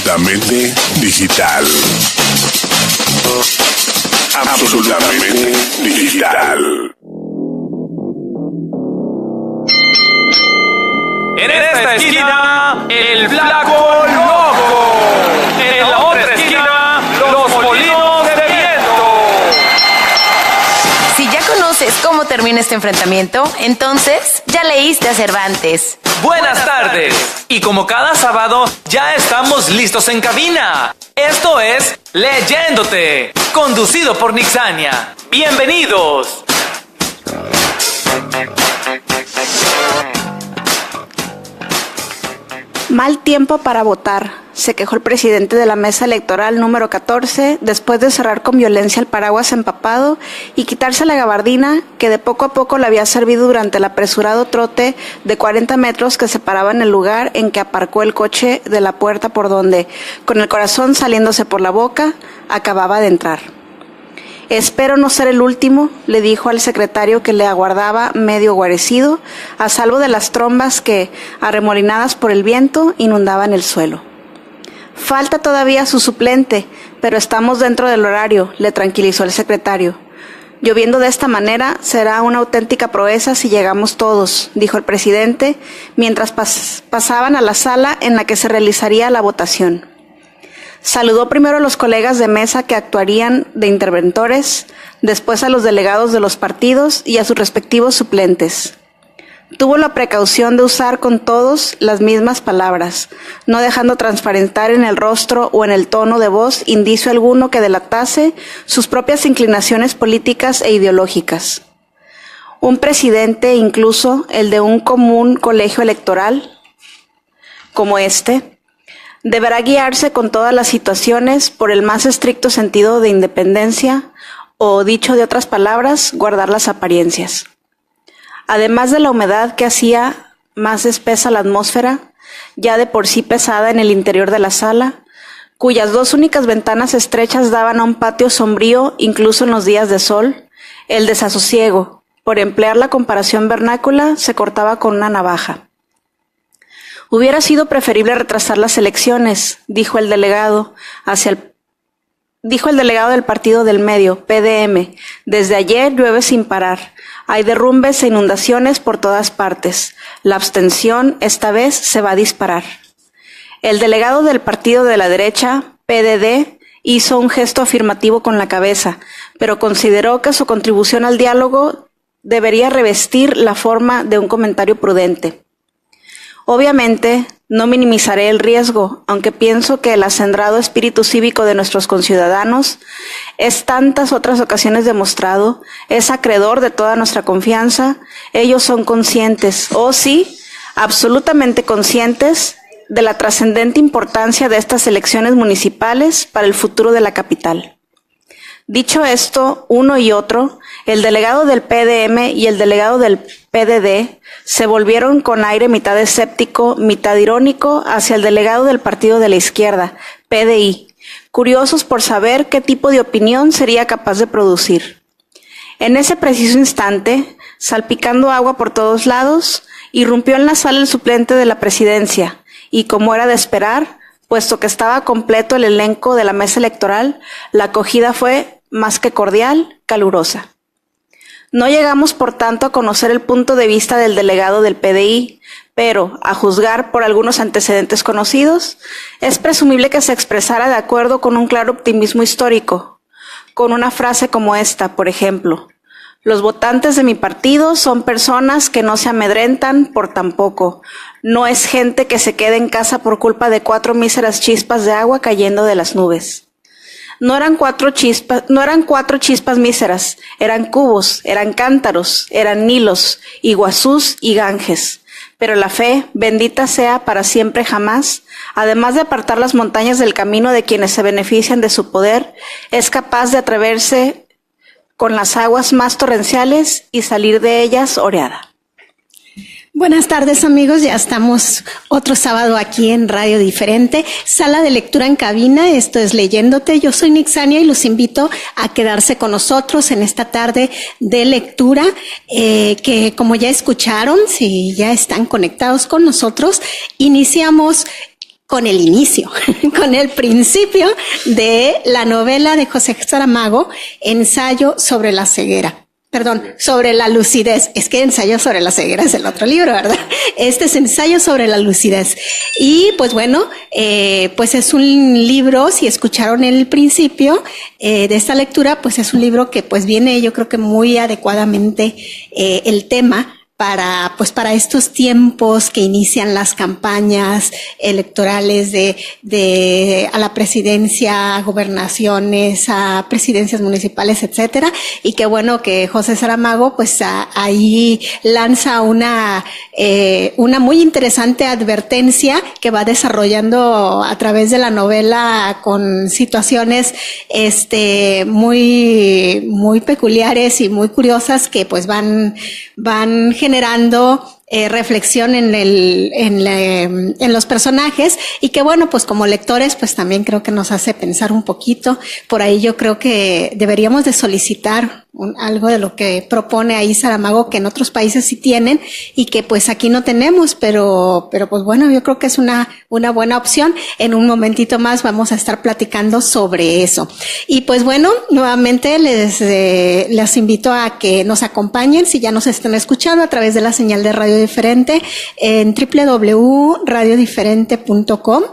Absolutamente digital. Absolutamente digital. En esta esquina, el Flaco Loco. En la otra esquina, los molinos de viento. Si ya conoces cómo termina este enfrentamiento, entonces ya leíste a Cervantes. Buenas tardes. Y como cada sábado, ya estamos listos en cabina. Esto es Leyéndote, conducido por Nixania. Bienvenidos. Mal tiempo para votar, se quejó el presidente de la mesa electoral número 14 después de cerrar con violencia el paraguas empapado y quitarse la gabardina que de poco a poco le había servido durante el apresurado trote de 40 metros que separaban el lugar en que aparcó el coche de la puerta por donde, con el corazón saliéndose por la boca, acababa de entrar. Espero no ser el último, le dijo al secretario que le aguardaba medio guarecido, a salvo de las trombas que, arremolinadas por el viento, inundaban el suelo. Falta todavía su suplente, pero estamos dentro del horario, le tranquilizó el secretario. Lloviendo de esta manera, será una auténtica proeza si llegamos todos, dijo el presidente, mientras pasaban a la sala en la que se realizaría la votación. Saludó primero a los colegas de mesa que actuarían de interventores, después a los delegados de los partidos y a sus respectivos suplentes. Tuvo la precaución de usar con todos las mismas palabras, no dejando transparentar en el rostro o en el tono de voz indicio alguno que delatase sus propias inclinaciones políticas e ideológicas. Un presidente, incluso el de un común colegio electoral, como este, deberá guiarse con todas las situaciones por el más estricto sentido de independencia o, dicho de otras palabras, guardar las apariencias. Además de la humedad que hacía más espesa la atmósfera, ya de por sí pesada en el interior de la sala, cuyas dos únicas ventanas estrechas daban a un patio sombrío incluso en los días de sol, el desasosiego, por emplear la comparación vernácula, se cortaba con una navaja. Hubiera sido preferible retrasar las elecciones, dijo el delegado del Partido del Medio, PDM. Desde ayer llueve sin parar. Hay derrumbes e inundaciones por todas partes. La abstención esta vez se va a disparar. El delegado del Partido de la Derecha, PDD, hizo un gesto afirmativo con la cabeza, pero consideró que su contribución al diálogo debería revestir la forma de un comentario prudente. Obviamente, no minimizaré el riesgo, aunque pienso que el acendrado espíritu cívico de nuestros conciudadanos es tantas otras ocasiones demostrado, es acreedor de toda nuestra confianza. Ellos son conscientes, sí, absolutamente conscientes de la trascendente importancia de estas elecciones municipales para el futuro de la capital. Dicho esto, uno y otro, el delegado del PDM y el delegado del PDD, se volvieron con aire mitad escéptico, mitad irónico hacia el delegado del Partido de la Izquierda, PDI, curiosos por saber qué tipo de opinión sería capaz de producir. En ese preciso instante, salpicando agua por todos lados, irrumpió en la sala el suplente de la presidencia y, como era de esperar, puesto que estaba completo el elenco de la mesa electoral, la acogida fue más que cordial, calurosa. No llegamos, por tanto, a conocer el punto de vista del delegado del PDI, pero, a juzgar por algunos antecedentes conocidos, es presumible que se expresara de acuerdo con un claro optimismo histórico, con una frase como esta, por ejemplo: los votantes de mi partido son personas que no se amedrentan por tan poco. No es gente que se quede en casa por culpa de 4 míseras chispas de agua cayendo de las nubes. No eran cuatro chispas míseras, eran cubos, eran cántaros, eran nilos, iguazús y ganges. Pero la fe, bendita sea para siempre jamás, además de apartar las montañas del camino de quienes se benefician de su poder, es capaz de atreverse con las aguas más torrenciales y salir de ellas oreada. Buenas tardes, amigos, ya estamos otro sábado aquí en Radio Diferente, sala de lectura en cabina, esto es Leyéndote. Yo soy Nixania y los invito a quedarse con nosotros en esta tarde de lectura, que como ya escucharon, si ya están conectados con nosotros, iniciamos con el inicio, con el principio de la novela de José Saramago, Ensayo sobre la ceguera. Perdón, sobre la lucidez. Es que Ensayo sobre la ceguera es el otro libro, ¿verdad? Este es Ensayo sobre la lucidez. Y pues bueno, pues es un libro, si escucharon el principio de esta lectura, pues es un libro que pues viene, yo creo que muy adecuadamente el tema para estos tiempos que inician las campañas electorales a la presidencia, a gobernaciones, a presidencias municipales, etcétera. Y qué bueno que José Saramago, pues ahí lanza una muy interesante advertencia que va desarrollando a través de la novela con situaciones, muy peculiares y muy curiosas que pues van generando reflexión en los personajes y que bueno, pues como lectores pues también creo que nos hace pensar un poquito. Por ahí yo creo que deberíamos de solicitar algo de lo que propone ahí Saramago, que en otros países sí tienen y que pues aquí no tenemos, pero pues bueno, yo creo que es una buena opción. En un momentito más vamos a estar platicando sobre eso. Y pues bueno, nuevamente les invito a que nos acompañen, si ya nos están escuchando a través de la señal de Radio Diferente en www.radiodiferente.com.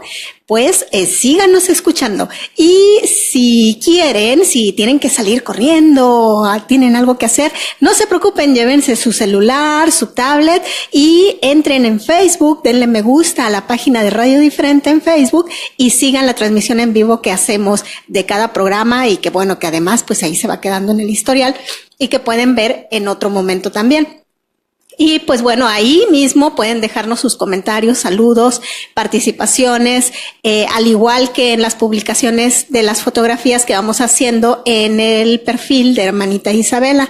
Pues síganos escuchando. Y si quieren, si tienen que salir corriendo, tienen algo que hacer, no se preocupen, llévense su celular, su tablet y entren en Facebook, denle me gusta a la página de Radio Diferente en Facebook y sigan la transmisión en vivo que hacemos de cada programa y que bueno, que además pues ahí se va quedando en el historial y que pueden ver en otro momento también. Y pues bueno, ahí mismo pueden dejarnos sus comentarios, saludos, participaciones, al igual que en las publicaciones de las fotografías que vamos haciendo en el perfil de hermanita Isabela.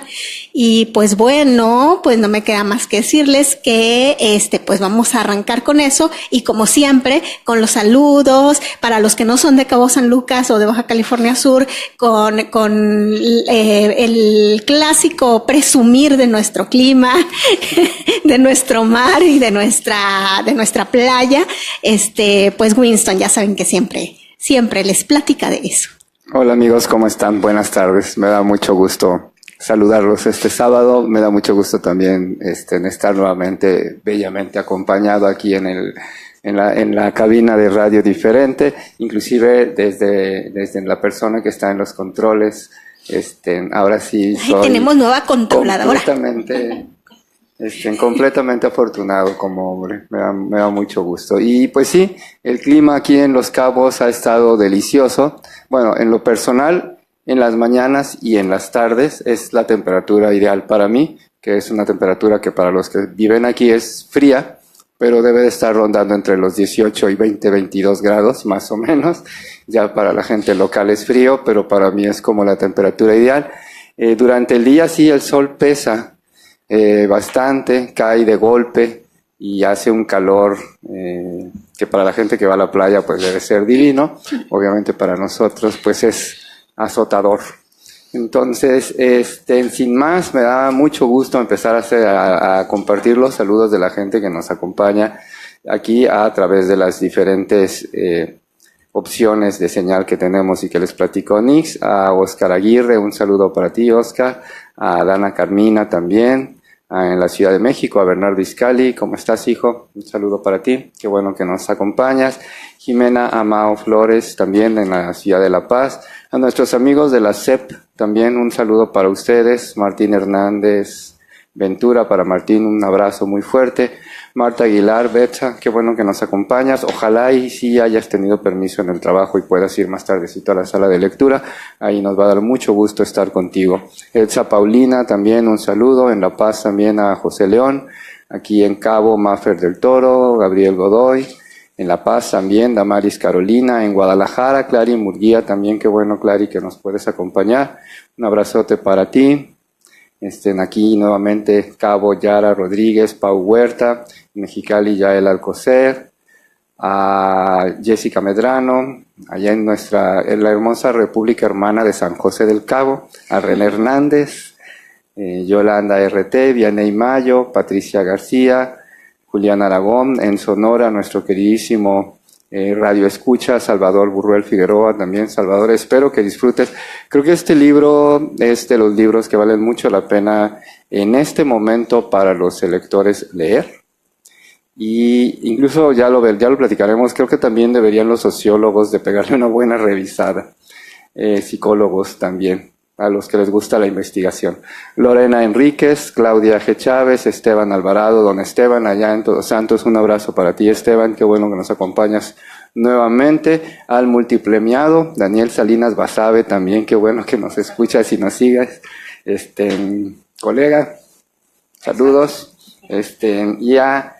Y pues bueno, pues no me queda más que decirles que pues vamos a arrancar con eso y como siempre con los saludos para los que no son de Cabo San Lucas o de Baja California Sur, con el clásico presumir de nuestro clima, de nuestro mar y de nuestra playa. Pues Winston, ya saben que siempre les platica de eso. Hola amigos, ¿cómo están? Buenas tardes. Me da mucho gusto saludarlos este sábado. Me da mucho gusto también en estar nuevamente bellamente acompañado aquí en la cabina de Radio Diferente, inclusive desde la persona que está en los controles. Ahora sí soy tenemos nueva controladora. Completamente afortunado como hombre, me da mucho gusto. Y pues sí, el clima aquí en Los Cabos ha estado delicioso. Bueno, en lo personal, en las mañanas y en las tardes es la temperatura ideal para mí, que es una temperatura que para los que viven aquí es fría, pero debe de estar rondando entre los 18 y 22 grados más o menos. Ya para la gente local es frío, pero para mí es como la temperatura ideal. Durante el día sí el sol pesa bastante, cae de golpe y hace un calor que para la gente que va a la playa pues debe ser divino. Obviamente para nosotros pues es azotador. Entonces, sin más, me da mucho gusto empezar a compartir los saludos de la gente que nos acompaña aquí a través de las diferentes opciones de señal que tenemos y que les platico Nix. A Oscar Aguirre, un saludo para ti, Oscar. A Dana Carmina también, en la Ciudad de México. A Bernardo Iscali, ¿cómo estás, hijo? Un saludo para ti, qué bueno que nos acompañas. Jimena Amao Flores, también en la Ciudad de La Paz. A nuestros amigos de la CEP, también un saludo para ustedes. Martín Hernández Ventura, para Martín, un abrazo muy fuerte. Marta Aguilar, Betsa, qué bueno que nos acompañas. Ojalá y sí hayas tenido permiso en el trabajo y puedas ir más tardecito a la sala de lectura. Ahí nos va a dar mucho gusto estar contigo. Elsa Paulina, también un saludo. En La Paz también a José León. Aquí en Cabo, Mafer del Toro, Gabriel Godoy. En La Paz también, Damaris Carolina. En Guadalajara, Clary Murguía también, qué bueno, Clary, que nos puedes acompañar. Un abrazote para ti. Aquí nuevamente Cabo, Yara Rodríguez, Pau Huerta, Mexicali, Yael Alcocer, a Jessica Medrano, allá en la hermosa República Hermana de San José del Cabo, a René Hernández, Yolanda RT, Vianey Mayo, Patricia García, Julián Aragón, en Sonora, nuestro queridísimo Radio Escucha, Salvador Burruel Figueroa también. Salvador, espero que disfrutes. Creo que este libro es de los libros que valen mucho la pena en este momento para los lectores leer. Y incluso ya lo platicaremos, creo que también deberían los sociólogos de pegarle una buena revisada. Psicólogos también, a los que les gusta la investigación. Lorena Enríquez, Claudia G. Chávez, Esteban Alvarado, don Esteban, allá en Todos Santos, un abrazo para ti, Esteban, qué bueno que nos acompañas nuevamente. Al multipremiado, Daniel Salinas Basabe, también, qué bueno que nos escuchas y nos sigas. Colega, saludos. Y a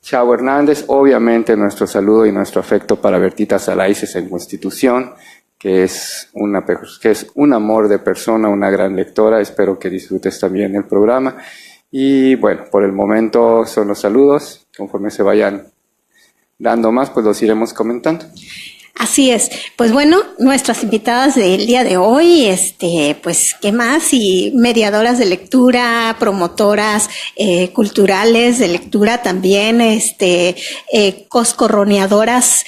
Chavo Hernández, obviamente nuestro saludo y nuestro afecto para Bertita Salaices en Constitución, que es un amor de persona, una gran lectora. Espero que disfrutes también el programa. Y bueno, por el momento son los saludos. Conforme se vayan dando más, pues los iremos comentando. Así es. Pues bueno, nuestras invitadas del día de hoy, pues, ¿qué más? Y mediadoras de lectura, promotoras culturales de lectura también, coscorroneadoras,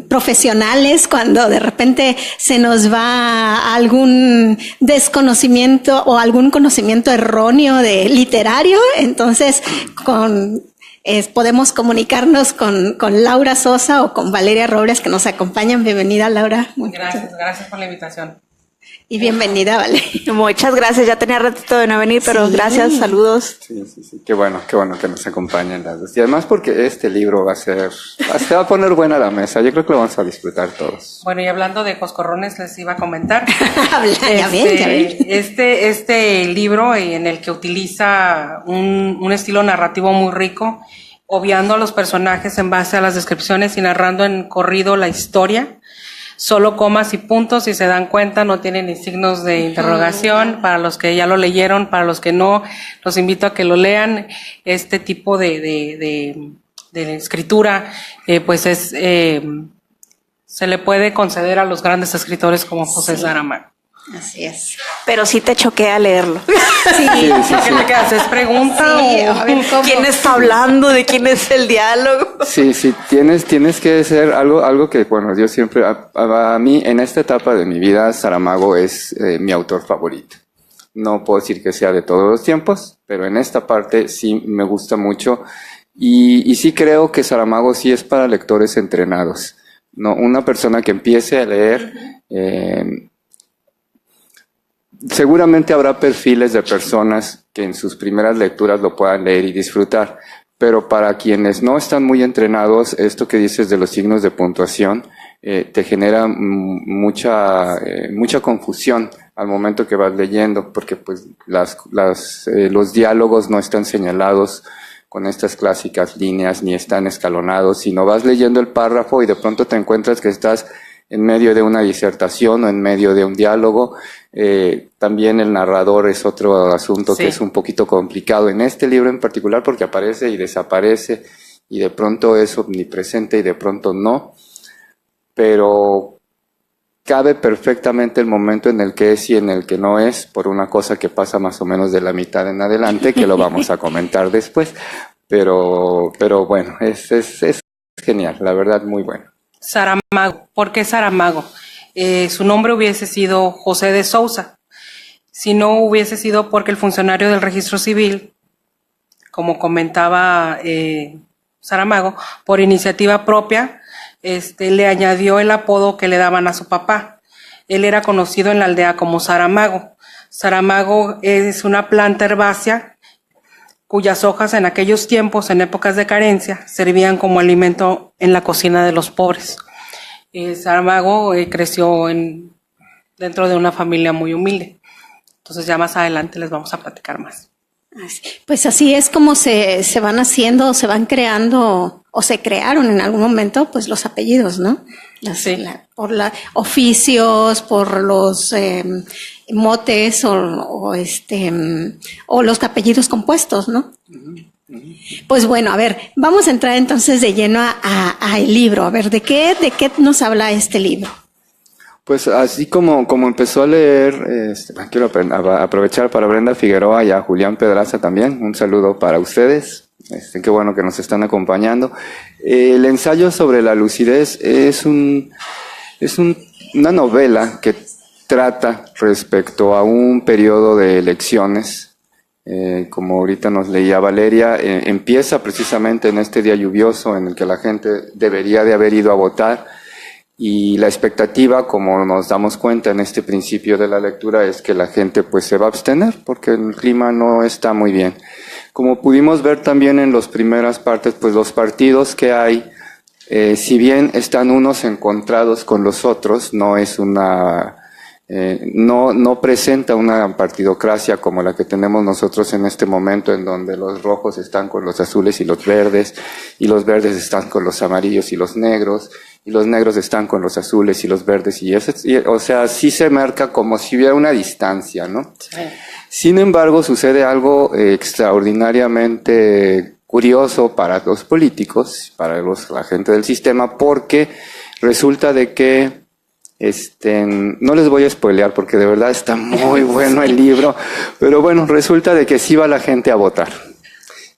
profesionales, cuando de repente se nos va algún desconocimiento o algún conocimiento erróneo de literario, entonces podemos comunicarnos con Laura Sosa o con Valeria Robles, que nos acompañan. Bienvenida, Laura. Gracias por la invitación. Y bienvenida, Valeria. Muchas gracias, ya tenía ratito de no venir, pero sí. Gracias, saludos. Sí, qué bueno que nos acompañen las dos. Y además porque este libro se va a poner buena la mesa, yo creo que lo vamos a disfrutar todos. Bueno, y hablando de coscorrones, les iba a comentar. Ya ven. Este libro en el que utiliza un estilo narrativo muy rico, obviando a los personajes en base a las descripciones y narrando en corrido la historia. Solo comas y puntos, si se dan cuenta, no tiene ni signos de interrogación. Para los que ya lo leyeron, para los que no, los invito a que lo lean. Este tipo de escritura, pues se le puede conceder a los grandes escritores como José Saramago. Así es. Pero sí te choquea leerlo. Sí. ¿Qué te haces? ¿Pregunta? Sí, a ver, ¿cómo? ¿Quién está hablando? ¿De quién es el diálogo? Sí, tienes que ser algo que, bueno, yo siempre, a mí, en esta etapa de mi vida, Saramago es mi autor favorito. No puedo decir que sea de todos los tiempos, pero en esta parte sí me gusta mucho. Y sí creo que Saramago sí es para lectores entrenados. No, una persona que empiece a leer, seguramente habrá perfiles de personas que en sus primeras lecturas lo puedan leer y disfrutar, pero para quienes no están muy entrenados, esto que dices de los signos de puntuación te genera mucha confusión al momento que vas leyendo, porque pues los diálogos no están señalados con estas clásicas líneas ni están escalonados, sino vas leyendo el párrafo y de pronto te encuentras que estás en medio de una disertación o en medio de un diálogo. También el narrador es otro asunto que es un poquito complicado en este libro en particular, porque aparece y desaparece y de pronto es omnipresente y de pronto no, pero cabe perfectamente el momento en el que es y en el que no es, por una cosa que pasa más o menos de la mitad en adelante, que lo vamos a comentar después, pero bueno, es genial, la verdad, muy bueno. Saramago. ¿Por qué Saramago? Su nombre hubiese sido José de Sousa, si no hubiese sido porque el funcionario del registro civil, como comentaba Saramago, por iniciativa propia, le añadió el apodo que le daban a su papá. Él era conocido en la aldea como Saramago. Saramago es una planta herbácea cuyas hojas en aquellos tiempos, en épocas de carencia, servían como alimento en la cocina de los pobres. Saramago creció dentro de una familia muy humilde. Entonces ya más adelante les vamos a platicar más. Pues así es como se van haciendo, se van creando o se crearon en algún momento pues los apellidos, ¿no? Por oficios, por los motes o los apellidos compuestos, ¿no? Pues bueno, a ver, vamos a entrar entonces de lleno a el libro. A ver, ¿de qué nos habla este libro? Pues así como empezó a leer, quiero aprovechar para Brenda Figueroa y a Julián Pedraza también. Un saludo para ustedes. Qué bueno que nos están acompañando. El ensayo sobre la lucidez es una novela que trata respecto a un periodo de elecciones. Como ahorita nos leía Valeria, empieza precisamente en este día lluvioso en el que la gente debería de haber ido a votar, y la expectativa, como nos damos cuenta en este principio de la lectura, es que la gente pues se va a abstener porque el clima no está muy bien. Como pudimos ver también en las primeras partes, pues los partidos que hay, si bien están unos encontrados con los otros, no es no presenta una partidocracia como la que tenemos nosotros en este momento, en donde los rojos están con los azules y los verdes están con los amarillos y los negros están con los azules y los verdes, o sea, sí se marca como si hubiera una distancia, ¿no? Sí. Sin embargo, sucede algo extraordinariamente curioso para los políticos, para la gente del sistema, porque resulta de que no les voy a spoilear porque de verdad está muy bueno el libro, pero bueno, resulta de que sí va la gente a votar.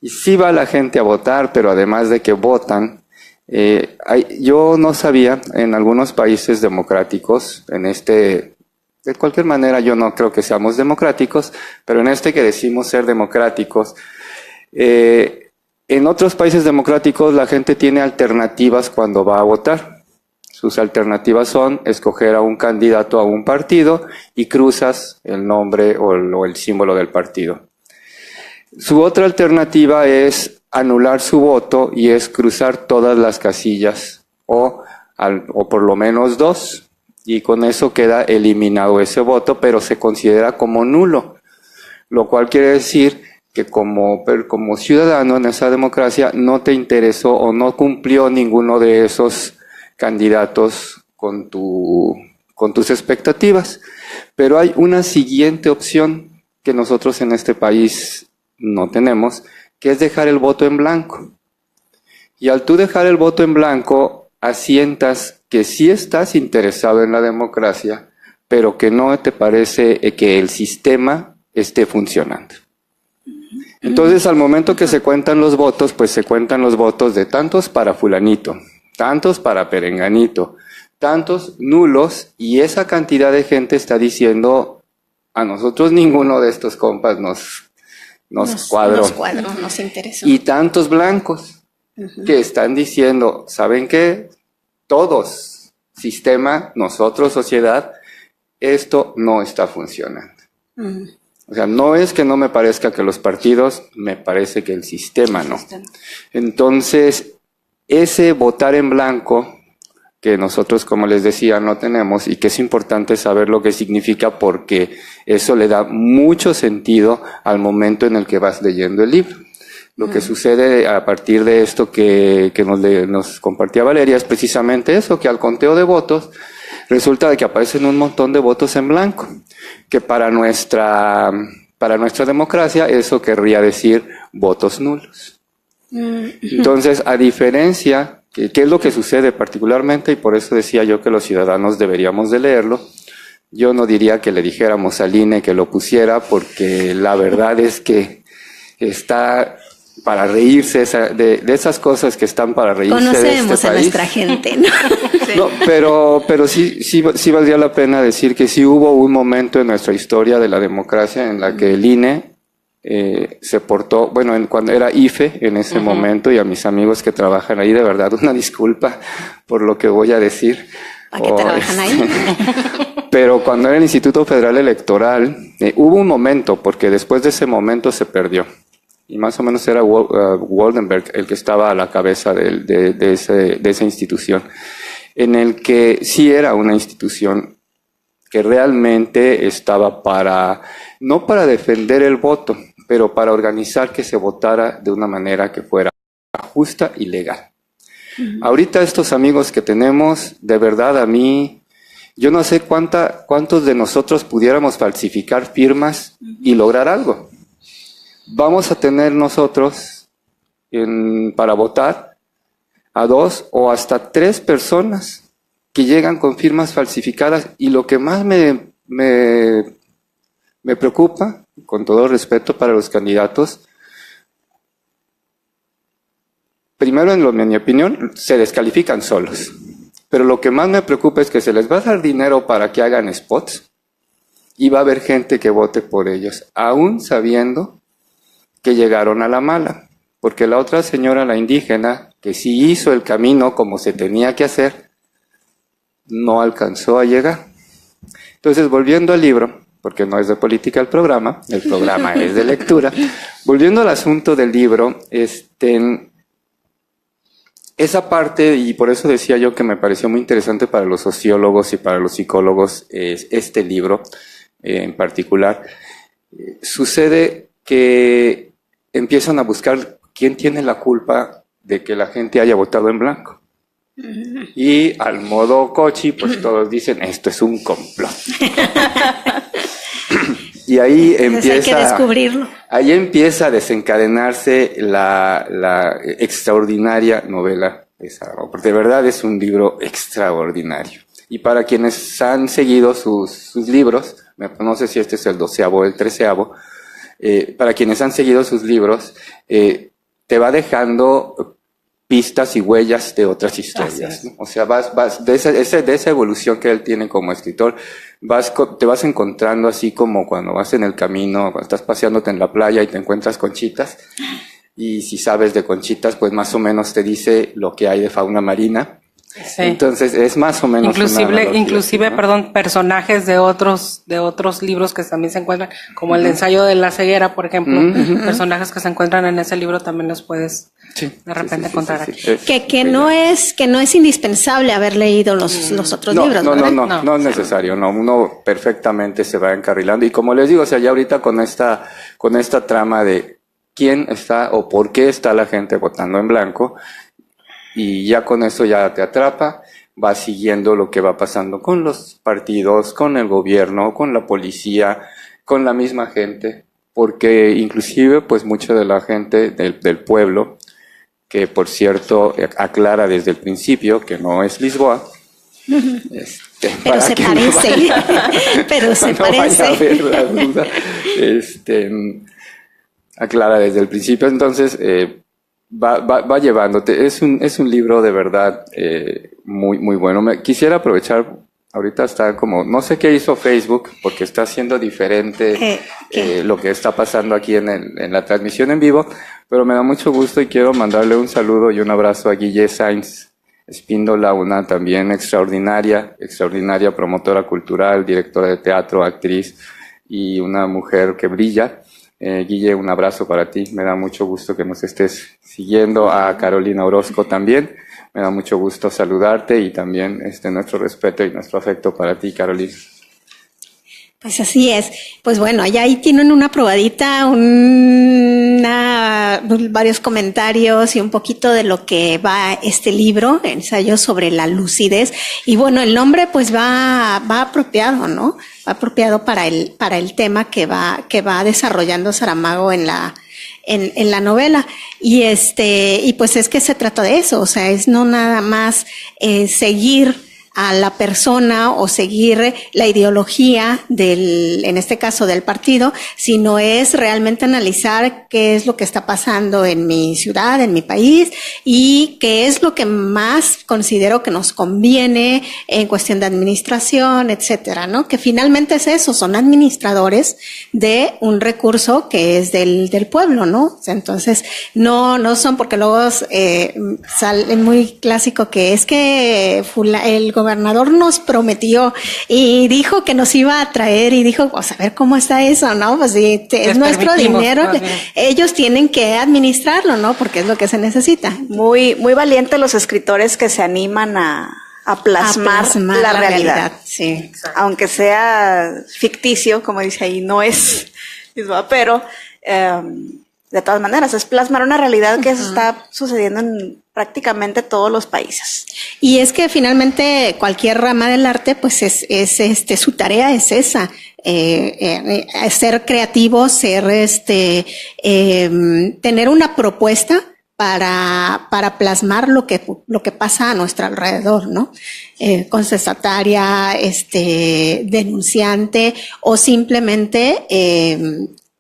Y sí va la gente a votar, pero además de que votan, yo no sabía, en algunos países democráticos, de cualquier manera yo no creo que seamos democráticos, pero en que decimos ser democráticos, en otros países democráticos la gente tiene alternativas cuando va a votar. Sus alternativas son escoger a un candidato a un partido y cruzas el nombre o el símbolo del partido. Su otra alternativa es anular su voto y es cruzar todas las casillas o por lo menos 2, y con eso queda eliminado ese voto, pero se considera como nulo, lo cual quiere decir que como ciudadano en esa democracia no te interesó o no cumplió ninguno de esos candidatos con tus expectativas. Pero hay una siguiente opción que nosotros en este país no tenemos, que es dejar el voto en blanco. Y al tú dejar el voto en blanco, asientas que sí estás interesado en la democracia, pero que no te parece que el sistema esté funcionando. Entonces, al momento que se cuentan los votos, pues se cuentan los votos de tantos para fulanito, tantos para perenganito, tantos nulos, y esa cantidad de gente está diciendo, a nosotros ninguno de estos compas nos cuadró. Nos interesó. Y tantos blancos que están diciendo, ¿saben qué? Todos, sistema, nosotros, sociedad, esto no está funcionando. O sea, no es que no me parezca que los partidos, me parece que el sistema no. Entonces, ese votar en blanco, que nosotros, como les decía, no tenemos, y que es importante saber lo que significa, porque eso le da mucho sentido al momento en el que vas leyendo el libro. Lo que sucede a partir de esto que nos compartía Valeria es precisamente eso, que al conteo de votos resulta de que aparecen un montón de votos en blanco, que para nuestra democracia eso querría decir votos nulos. Entonces, a diferencia, ¿qué es lo que sucede particularmente? Y por eso decía yo que los ciudadanos deberíamos de leerlo. Yo no diría que le dijéramos al INE que lo pusiera, porque la verdad es que está para reírse de esas cosas que están para reírse. Conocemos de este a país. nuestra gente, ¿no? No, pero sí valdría la pena decir que sí hubo un momento en nuestra historia de la democracia en la que el INE se portó, bueno, cuando era IFE en ese momento, y a mis amigos que trabajan ahí, de verdad, una disculpa por lo que voy a decir. ¿A qué trabajan ahí? Pero cuando era el Instituto Federal Electoral, hubo un momento, porque después de ese momento se perdió. Y más o menos era Waldenberg el que estaba a la cabeza de esa institución, en el que sí era una institución que realmente estaba no para defender el voto, pero para organizar que se votara de una manera que fuera justa y legal. Ahorita estos amigos que tenemos, de verdad a mí, yo no sé cuántos de nosotros pudiéramos falsificar firmas y lograr algo. Vamos a tener nosotros para votar a 2 o hasta 3 personas que llegan con firmas falsificadas, y lo que más me preocupa, con todo respeto para los candidatos, primero, en mi opinión, se descalifican solos. Pero lo que más me preocupa es que se les va a dar dinero para que hagan spots y va a haber gente que vote por ellos, aún sabiendo que llegaron a la mala. Porque la otra señora, la indígena, que sí hizo el camino como se tenía que hacer, no alcanzó a llegar. Entonces, volviendo al libro, porque no es de política el programa es de lectura. Volviendo al asunto del libro, esa parte, y por eso decía yo que me pareció muy interesante para los sociólogos y para los psicólogos, este libro en particular, sucede que empiezan a buscar quién tiene la culpa de que la gente haya votado en blanco. Y al modo Kochi, pues todos dicen, esto es un complot. Y ahí empieza, hay que descubrirlo. Ahí empieza a desencadenarse la extraordinaria novela de Saramago, porque de verdad es un libro extraordinario. Y para quienes han seguido sus libros, no sé si este es el 12º o el 13º, para quienes han seguido sus libros, te va dejando pistas y huellas de otras historias, ¿no? O sea, vas de esa evolución que él tiene como escritor, te vas encontrando así como cuando vas en el camino, cuando estás paseándote en la playa y te encuentras conchitas, y si sabes de conchitas, pues más o menos te dice lo que hay de fauna marina. Sí. Entonces es más o menos inclusive, ¿no? perdón, personajes de otros libros que también se encuentran, como el ensayo de la ceguera, por ejemplo, personajes que se encuentran en ese libro también los puedes de repente encontrar aquí. Que no es indispensable haber leído los otros libros, ¿verdad? No es necesario, no, uno perfectamente se va encarrilando, y como les digo, o sea, ya ahorita con esta trama de quién está o por qué está la gente votando en blanco, y ya con eso ya te atrapa, vas siguiendo lo que va pasando con los partidos, con el gobierno, con la policía, con la misma gente, porque inclusive pues mucha de la gente del pueblo, que por cierto aclara desde el principio que no es Lisboa, pero se parece, pero se parece. Vaya a haber la duda, aclara desde el principio, entonces va llevándote. Es un libro de verdad muy, muy bueno. Quisiera aprovechar, ahorita está como, no sé qué hizo Facebook, porque está haciendo diferente lo que está pasando aquí en la transmisión en vivo, pero me da mucho gusto y quiero mandarle un saludo y un abrazo a Guille Sainz Espíndola, una también extraordinaria promotora cultural, directora de teatro, actriz y una mujer que brilla. Guille, un abrazo para ti, me da mucho gusto que nos estés siguiendo. A Carolina Orozco también, me da mucho gusto saludarte, y también nuestro respeto y nuestro afecto para ti, Carolina. Pues así es. Pues bueno, allá ahí tienen una probadita, varios comentarios y un poquito de lo que va este libro, ensayo sobre la lucidez. Y bueno, el nombre pues va apropiado, ¿no? Va apropiado para el tema que va desarrollando Saramago en la novela. Y pues es que se trata de eso, o sea, es no nada más seguir a la persona o seguir la ideología en este caso del partido, sino es realmente analizar qué es lo que está pasando en mi ciudad, en mi país, y qué es lo que más considero que nos conviene en cuestión de administración, etcétera, ¿no? Que finalmente es eso, son administradores de un recurso que es del pueblo, ¿no? O sea, entonces, no son, porque luego sale muy clásico que es que el gobernador nos prometió y dijo que nos iba a traer, y dijo, pues a ver cómo está eso, ¿no? Pues sí, es nuestro dinero, ellos tienen que administrarlo, ¿no? Porque es lo que se necesita. Muy, muy valientes los escritores que se animan a plasmar la realidad. Sí. Aunque sea ficticio, como dice ahí, no es, pero de todas maneras es plasmar una realidad que está sucediendo en prácticamente todos los países. Y es que finalmente cualquier rama del arte, pues es su tarea es esa, ser creativo, tener una propuesta para plasmar lo que pasa a nuestro alrededor, ¿no? Contestataria, denunciante, o simplemente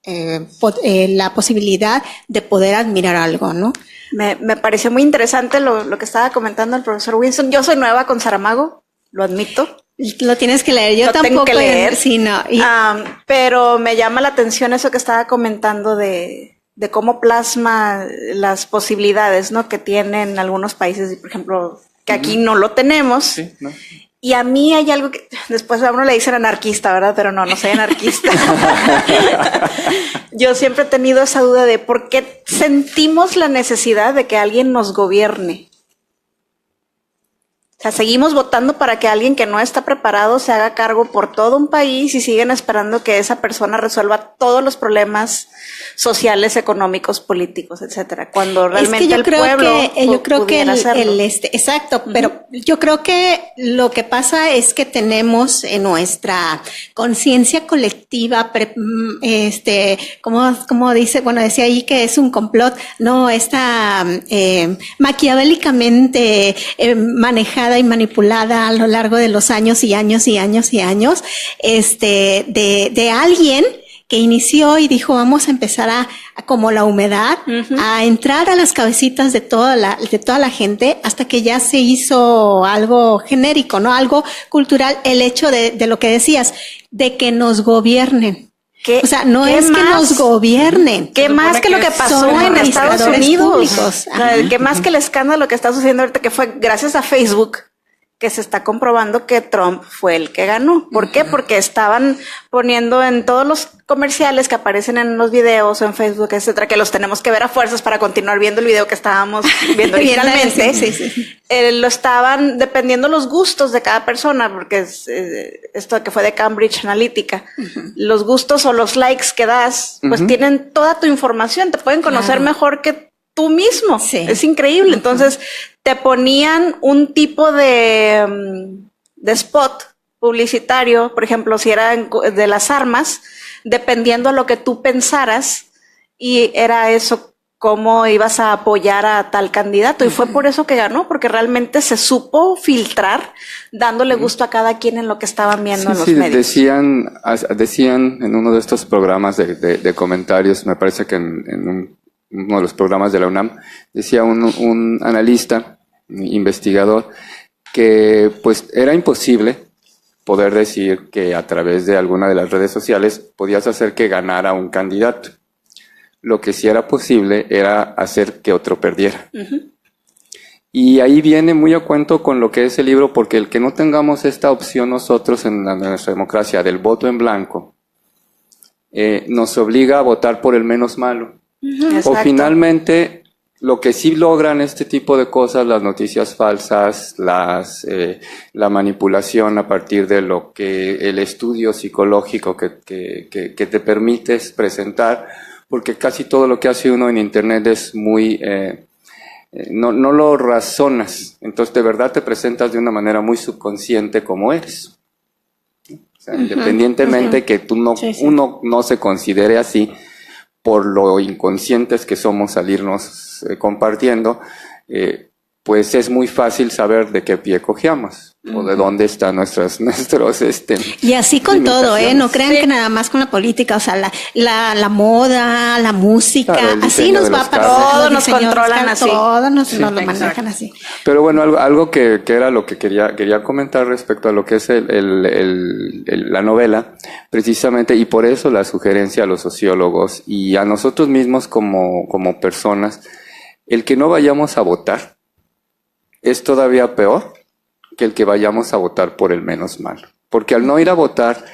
la posibilidad de poder admirar algo, ¿no? Me pareció muy interesante lo que estaba comentando el profesor Winston. Yo soy nueva con Saramago, lo admito. Lo tienes que leer, yo Lo tampoco. tengo que leer. Sí, no. Pero me llama la atención eso que estaba comentando de cómo plasma las posibilidades, ¿no? Que tienen algunos países, por ejemplo, que aquí no lo tenemos. Sí, ¿no? Y a mí hay algo que después a uno le dicen anarquista, ¿verdad? Pero no soy anarquista. Yo siempre he tenido esa duda de por qué sentimos la necesidad de que alguien nos gobierne. O sea, seguimos votando para que alguien que no está preparado se haga cargo por todo un país y siguen esperando que esa persona resuelva todos los problemas sociales, económicos, políticos, etcétera. Cuando realmente el pueblo yo creo que hacerlo. exacto, pero yo creo que lo que pasa es que tenemos en nuestra conciencia colectiva, como dice, bueno, decía ahí que es un complot, no, está maquiavélicamente manejada y manipulada a lo largo de los años y años y años y años, de alguien que inició y dijo, vamos a empezar a como la humedad, a entrar a las cabecitas de toda la gente, hasta que ya se hizo algo genérico, ¿no? Algo cultural, el hecho de lo que decías, de que nos gobiernen. O sea, no es que nos gobiernen. ¿Qué más que lo que pasó en Estados Unidos? O sea, ¿qué más que el escándalo que está sucediendo ahorita, que fue gracias a Facebook, que se está comprobando que Trump fue el que ganó? ¿Por qué? Porque estaban poniendo en todos los comerciales que aparecen en los videos o en Facebook, etcétera, que los tenemos que ver a fuerzas para continuar viendo el video que estábamos viendo originalmente. Lo estaban dependiendo los gustos de cada persona, porque es, esto que fue de Cambridge Analytica, los gustos o los likes que das, pues tienen toda tu información, te pueden conocer mejor que tú mismo. Es increíble. Entonces te ponían un tipo de spot publicitario, por ejemplo, si era de las armas, dependiendo a lo que tú pensaras, y era eso, cómo ibas a apoyar a tal candidato. Y fue por eso que ganó, porque realmente se supo filtrar, dándole gusto a cada quien en lo que estaban viendo en los medios. Decían en uno de estos programas de comentarios, me parece que en uno de los programas de la UNAM, decía un analista, investigador, que pues era imposible poder decir que a través de alguna de las redes sociales podías hacer que ganara un candidato. Lo que sí era posible era hacer que otro perdiera. Y ahí viene muy a cuento con lo que es el libro, porque el que no tengamos esta opción nosotros en nuestra democracia del voto en blanco, nos obliga a votar por el menos malo. O finalmente, lo que sí logran este tipo de cosas, las noticias falsas, la manipulación a partir de lo que el estudio psicológico que te permites presentar, porque casi todo lo que hace uno en Internet es muy... no lo razonas, entonces de verdad te presentas de una manera muy subconsciente como eres. O sea, independientemente que uno no se considere así, por lo inconscientes que somos al irnos compartiendo, pues es muy fácil saber de qué pie cojeamos o de dónde están nuestros y así con todo, no crean que nada más con la política, o sea, la moda, la música, claro, así nos va a pasar. Todo nos controlan así. Todo nos lo manejan así. Pero bueno, algo que era lo que quería comentar respecto a lo que es la novela, precisamente, y por eso la sugerencia a los sociólogos y a nosotros mismos como personas, el que no vayamos a votar es todavía peor que el que vayamos a votar por el menos malo. Porque al no ir a votar,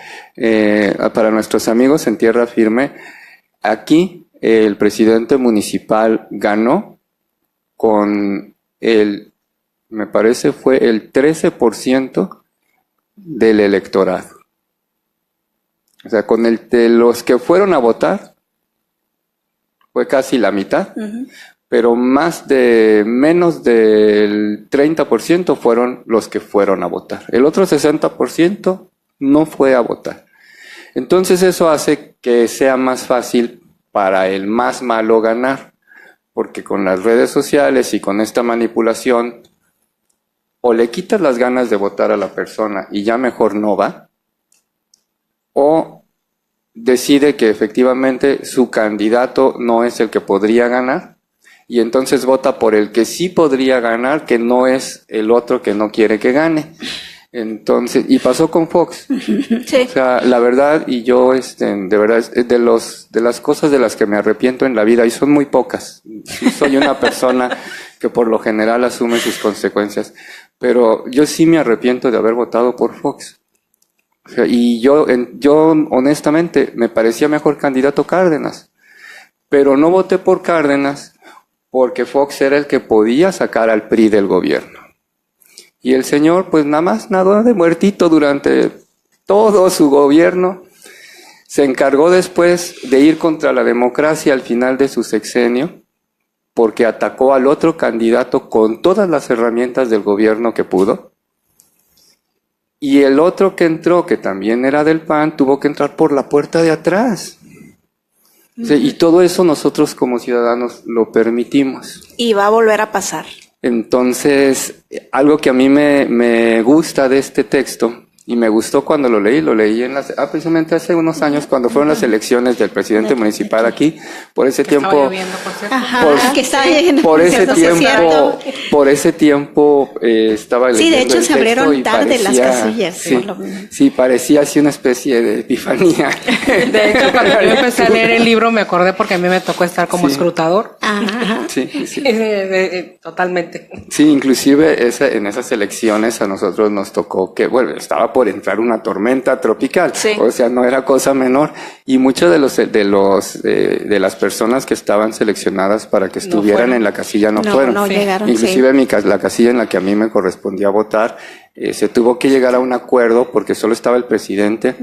para nuestros amigos en tierra firme, aquí el presidente municipal ganó con me parece fue el 13% del electorado. O sea, con de los que fueron a votar, fue casi la mitad. Pero menos del 30% fueron los que fueron a votar. El otro 60% no fue a votar. Entonces eso hace que sea más fácil para el más malo ganar, porque con las redes sociales y con esta manipulación, o le quitas las ganas de votar a la persona y ya mejor no va, o decide que efectivamente su candidato no es el que podría ganar. y entonces vota por el que sí podría ganar, que no es el otro que no quiere que gane. Entonces, y pasó con Fox. Sí. O sea, la verdad, y yo, de verdad, es de las cosas de las que me arrepiento en la vida, y son muy pocas. Soy una persona que por lo general asume sus consecuencias, pero yo sí me arrepiento de haber votado por Fox. O sea, y yo honestamente me parecía mejor candidato Cárdenas, pero no voté por Cárdenas porque Fox era el que podía sacar al PRI del gobierno. Y el señor pues nada más nadó de muertito durante todo su gobierno. Se encargó después de ir contra la democracia al final de su sexenio, porque atacó al otro candidato con todas las herramientas del gobierno que pudo. Y el otro que entró, que también era del PAN, tuvo que entrar por la puerta de atrás. Sí, y todo eso nosotros como ciudadanos lo permitimos. Y va a volver a pasar. Entonces, algo que a mí me gusta de este texto, y me gustó cuando lo leí precisamente hace unos años, cuando fueron las elecciones del presidente municipal aquí, por ese tiempo, por ese tiempo estaba leyendo. Sí, de hecho el se abrieron tarde las casillas. Sí, parecía así una especie de epifanía. De hecho, cuando yo empecé a leer el libro me acordé porque a mí me tocó estar como escrutador. Ajá. Sí. Totalmente. Sí, inclusive en esas elecciones a nosotros nos tocó que, bueno, estaba por entrar una tormenta tropical, sí. O sea, no era cosa menor, y muchos de las personas que estaban seleccionadas para que estuvieran en la casilla no fueron. No llegaron. Inclusive la casilla en la que a mí me correspondía votar, se tuvo que llegar a un acuerdo porque solo estaba el presidente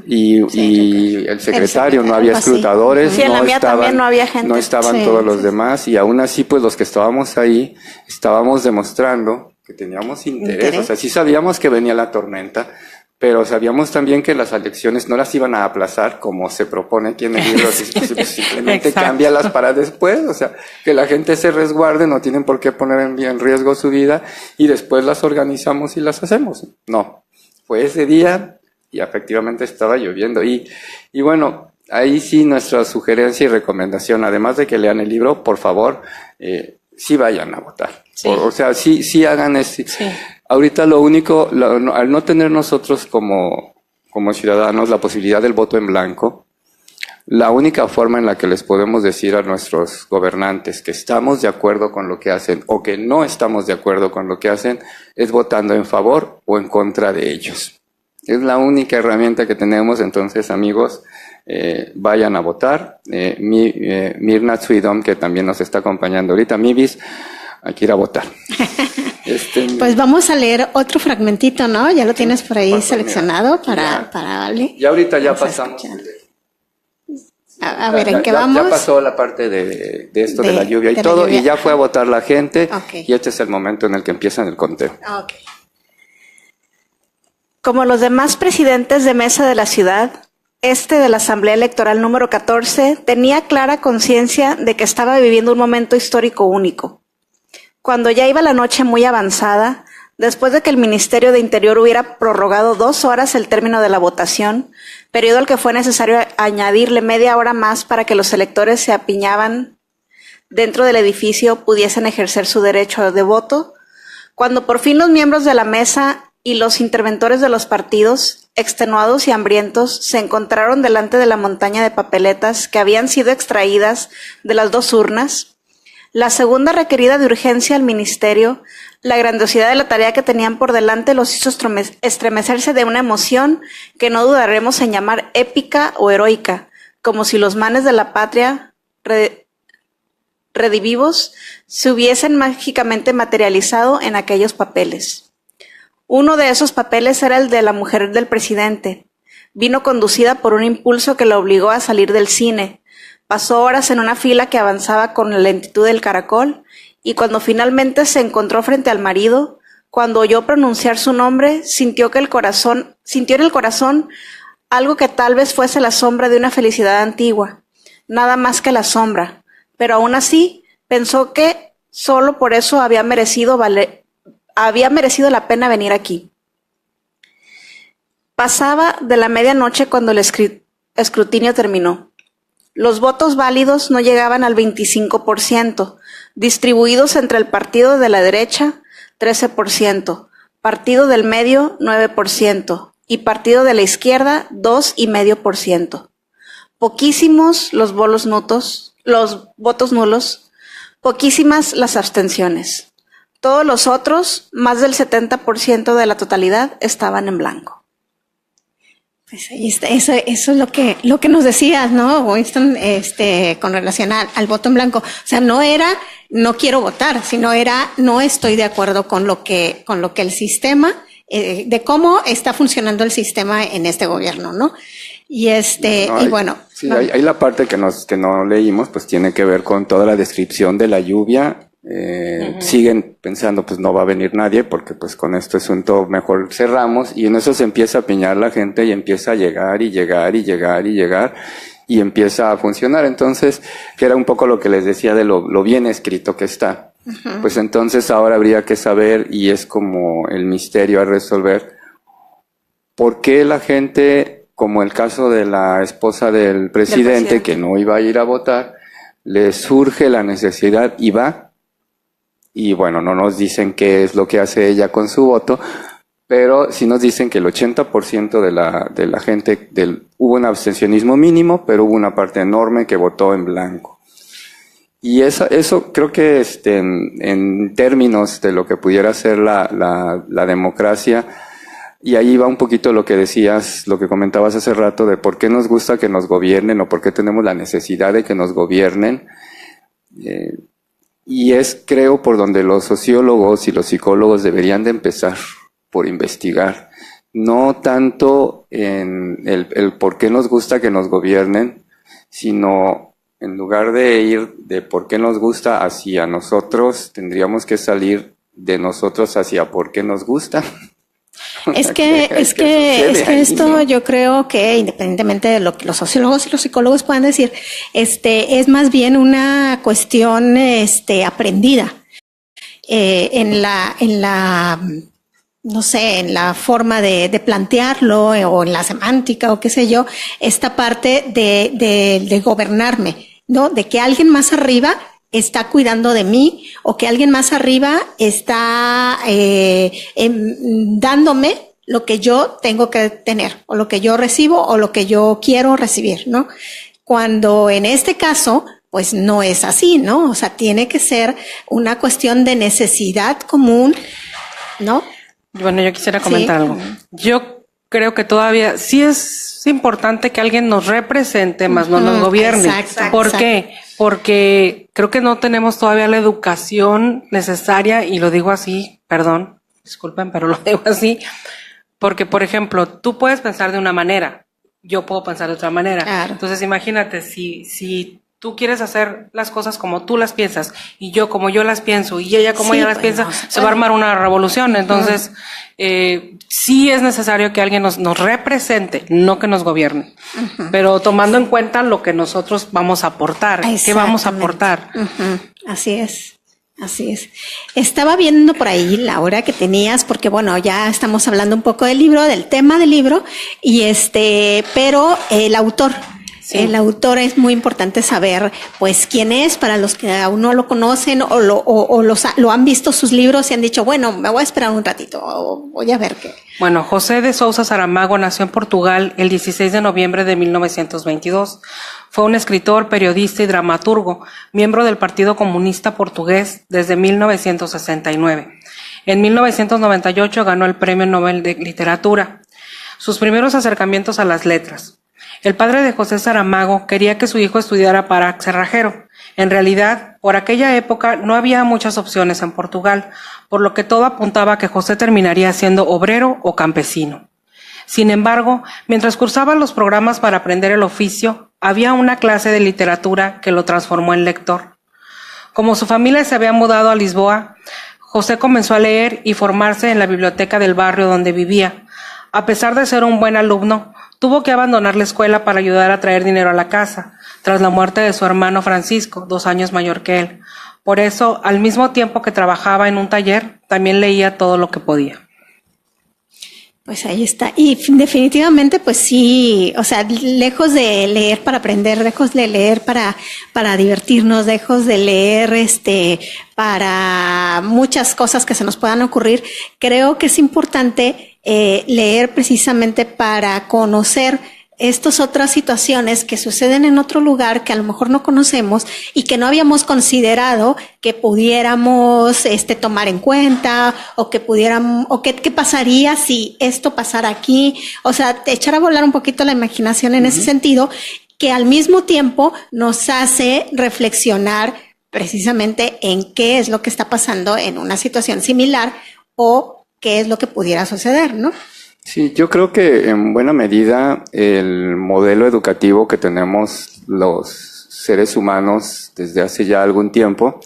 y el secretario, no había escrutadores, sí, en la mía también no había gente. No estaban todos los demás, y aún así pues los que estábamos ahí estábamos demostrando que teníamos interés. O sea, sí sabíamos que venía la tormenta, pero sabíamos también que las elecciones no las iban a aplazar como se propone aquí en el libro, simplemente cámbialas para después, o sea, que la gente se resguarde, no tienen por qué poner en riesgo su vida, y después las organizamos y las hacemos. No, fue ese día y efectivamente estaba lloviendo, y bueno, ahí sí nuestra sugerencia y recomendación, además de que lean el libro, por favor, sí vayan a votar. Sí. O sea, sí hagan eso. Sí. Ahorita lo único, al no tener nosotros como ciudadanos la posibilidad del voto en blanco, la única forma en la que les podemos decir a nuestros gobernantes que estamos de acuerdo con lo que hacen o que no estamos de acuerdo con lo que hacen es votando en favor o en contra de ellos. Es la única herramienta que tenemos. Entonces, amigos, vayan a votar. Mirna Tsuidom, que también nos está acompañando ahorita, Mibis, hay que ir a votar. Pues vamos a leer otro fragmentito, ¿no? Ya lo tienes por ahí seleccionado para Ale. Ya ahorita ya pasamos. A ver, ¿en qué vamos? Ya pasó la parte de esto de la lluvia y todo, y ya fue a votar la gente, y este es el momento en el que empiezan el conteo. Okay. Como los demás presidentes de mesa de la ciudad, de la Asamblea Electoral número 14 tenía clara conciencia de que estaba viviendo un momento histórico único. Cuando ya iba la noche muy avanzada, después de que el Ministerio de Interior hubiera prorrogado 2 horas el término de la votación, periodo al que fue necesario añadirle media hora más para que los electores se apiñaban dentro del edificio pudiesen ejercer su derecho de voto, cuando por fin los miembros de la mesa y los interventores de los partidos, extenuados y hambrientos, se encontraron delante de la montaña de papeletas que habían sido extraídas de las 2 urnas, la segunda requerida de urgencia al ministerio, la grandiosidad de la tarea que tenían por delante los hizo estremecerse de una emoción que no dudaremos en llamar épica o heroica, como si los manes de la patria redivivos se hubiesen mágicamente materializado en aquellos papeles. Uno de esos papeles era el de la mujer del presidente. Vino conducida por un impulso que la obligó a salir del cine. Pasó horas en una fila que avanzaba con la lentitud del caracol, y cuando finalmente se encontró frente al marido, cuando oyó pronunciar su nombre, sintió en el corazón algo que tal vez fuese la sombra de una felicidad antigua, nada más que la sombra, pero aún así pensó que solo por eso había merecido la pena venir aquí. Pasaba de la medianoche cuando el escrutinio terminó. Los votos válidos no llegaban al 25%, distribuidos entre el partido de la derecha, 13%, partido del medio, 9%, y partido de la izquierda, 2,5%. Poquísimos los votos nulos, poquísimas las abstenciones. Todos los otros, más del 70% de la totalidad, estaban en blanco. Pues ahí está, eso es lo que nos decías, ¿no, Winston, con relación al voto en blanco? O sea, no era no quiero votar, sino era no estoy de acuerdo con lo que el sistema, de cómo está funcionando el sistema en este gobierno, ¿no? Y y bueno. Sí, hay la parte que no leímos, pues tiene que ver con toda la descripción de la lluvia. Siguen pensando, pues no va a venir nadie, porque pues con este asunto mejor cerramos, y en eso se empieza a piñar la gente y empieza a llegar y llegar y llegar y llegar y empieza a funcionar. Entonces, que era un poco lo que les decía de lo bien escrito que está. Pues entonces ahora habría que saber, y es como el misterio a resolver, ¿por qué la gente, como el caso de la esposa del presidente que no iba a ir a votar, le surge la necesidad y va? Y bueno, no nos dicen qué es lo que hace ella con su voto, pero sí nos dicen que el 80% de la gente, hubo un abstencionismo mínimo, pero hubo una parte enorme que votó en blanco. Y eso creo que en términos de lo que pudiera ser la democracia, y ahí va un poquito lo que decías, lo que comentabas hace rato, de por qué nos gusta que nos gobiernen o por qué tenemos la necesidad de que nos gobiernen. Y es, creo, por donde los sociólogos y los psicólogos deberían de empezar, por investigar. No tanto en el por qué nos gusta que nos gobiernen, sino en lugar de ir de por qué nos gusta hacia nosotros, tendríamos que salir de nosotros hacia por qué nos gusta. Es que esto, ¿no? Yo creo que independientemente de lo que los sociólogos y los psicólogos puedan decir, es más bien una cuestión, aprendida, en la no sé, en la forma de plantearlo o en la semántica o qué sé yo, esta parte de gobernarme, ¿no? De que alguien más arriba está cuidando de mí o que alguien más arriba está dándome lo que yo tengo que tener o lo que yo recibo o lo que yo quiero recibir, ¿no? Cuando en este caso, pues no es así, ¿no? O sea, tiene que ser una cuestión de necesidad común, ¿no? Bueno, yo quisiera comentar algo. Yo creo que todavía sí es importante que alguien nos represente, más no nos gobierne. ¿Por qué? Porque creo que no tenemos todavía la educación necesaria, y lo digo así, perdón, disculpen, pero lo digo así, porque, por ejemplo, tú puedes pensar de una manera, yo puedo pensar de otra manera. Claro. Entonces, imagínate, si tú quieres hacer las cosas como tú las piensas, y yo como yo las pienso, y ella como ella las piensa, se va a armar una revolución. Entonces, sí es necesario que alguien nos represente, no que nos gobierne, pero tomando en cuenta lo que nosotros vamos a aportar, qué vamos a aportar. Así es. Así es. Estaba viendo por ahí la hora que tenías, porque bueno, ya estamos hablando un poco del libro, del tema del libro, y pero el autor. Sí. El autor es muy importante saber, pues, quién es, para los que aún no lo conocen o lo han visto sus libros y han dicho, bueno, me voy a esperar un ratito, o voy a ver qué. Bueno, José de Sousa Saramago nació en Portugal el 16 de noviembre de 1922. Fue un escritor, periodista y dramaturgo, miembro del Partido Comunista Portugués desde 1969. En 1998 ganó el Premio Nobel de Literatura. Sus primeros acercamientos a las letras. El padre de José Saramago quería que su hijo estudiara para cerrajero. En realidad, por aquella época no había muchas opciones en Portugal, por lo que todo apuntaba a que José terminaría siendo obrero o campesino. Sin embargo, mientras cursaba los programas para aprender el oficio, había una clase de literatura que lo transformó en lector. Como su familia se había mudado a Lisboa, José comenzó a leer y formarse en la biblioteca del barrio donde vivía. A pesar de ser un buen alumno, tuvo que abandonar la escuela para ayudar a traer dinero a la casa, tras la muerte de su hermano Francisco, 2 años mayor que él. Por eso, al mismo tiempo que trabajaba en un taller, también leía todo lo que podía. Pues ahí está. Y definitivamente, pues sí, o sea, lejos de leer para aprender, lejos de leer para divertirnos, lejos de leer para muchas cosas que se nos puedan ocurrir, creo que es importante leer precisamente para conocer estas otras situaciones que suceden en otro lugar que a lo mejor no conocemos y que no habíamos considerado que pudiéramos tomar en cuenta o que pudiéramos, o qué pasaría si esto pasara aquí. O sea, echar a volar un poquito la imaginación en ese sentido, que al mismo tiempo nos hace reflexionar precisamente en qué es lo que está pasando en una situación similar o qué es lo que pudiera suceder, ¿no? Sí, yo creo que en buena medida el modelo educativo que tenemos los seres humanos desde hace ya algún tiempo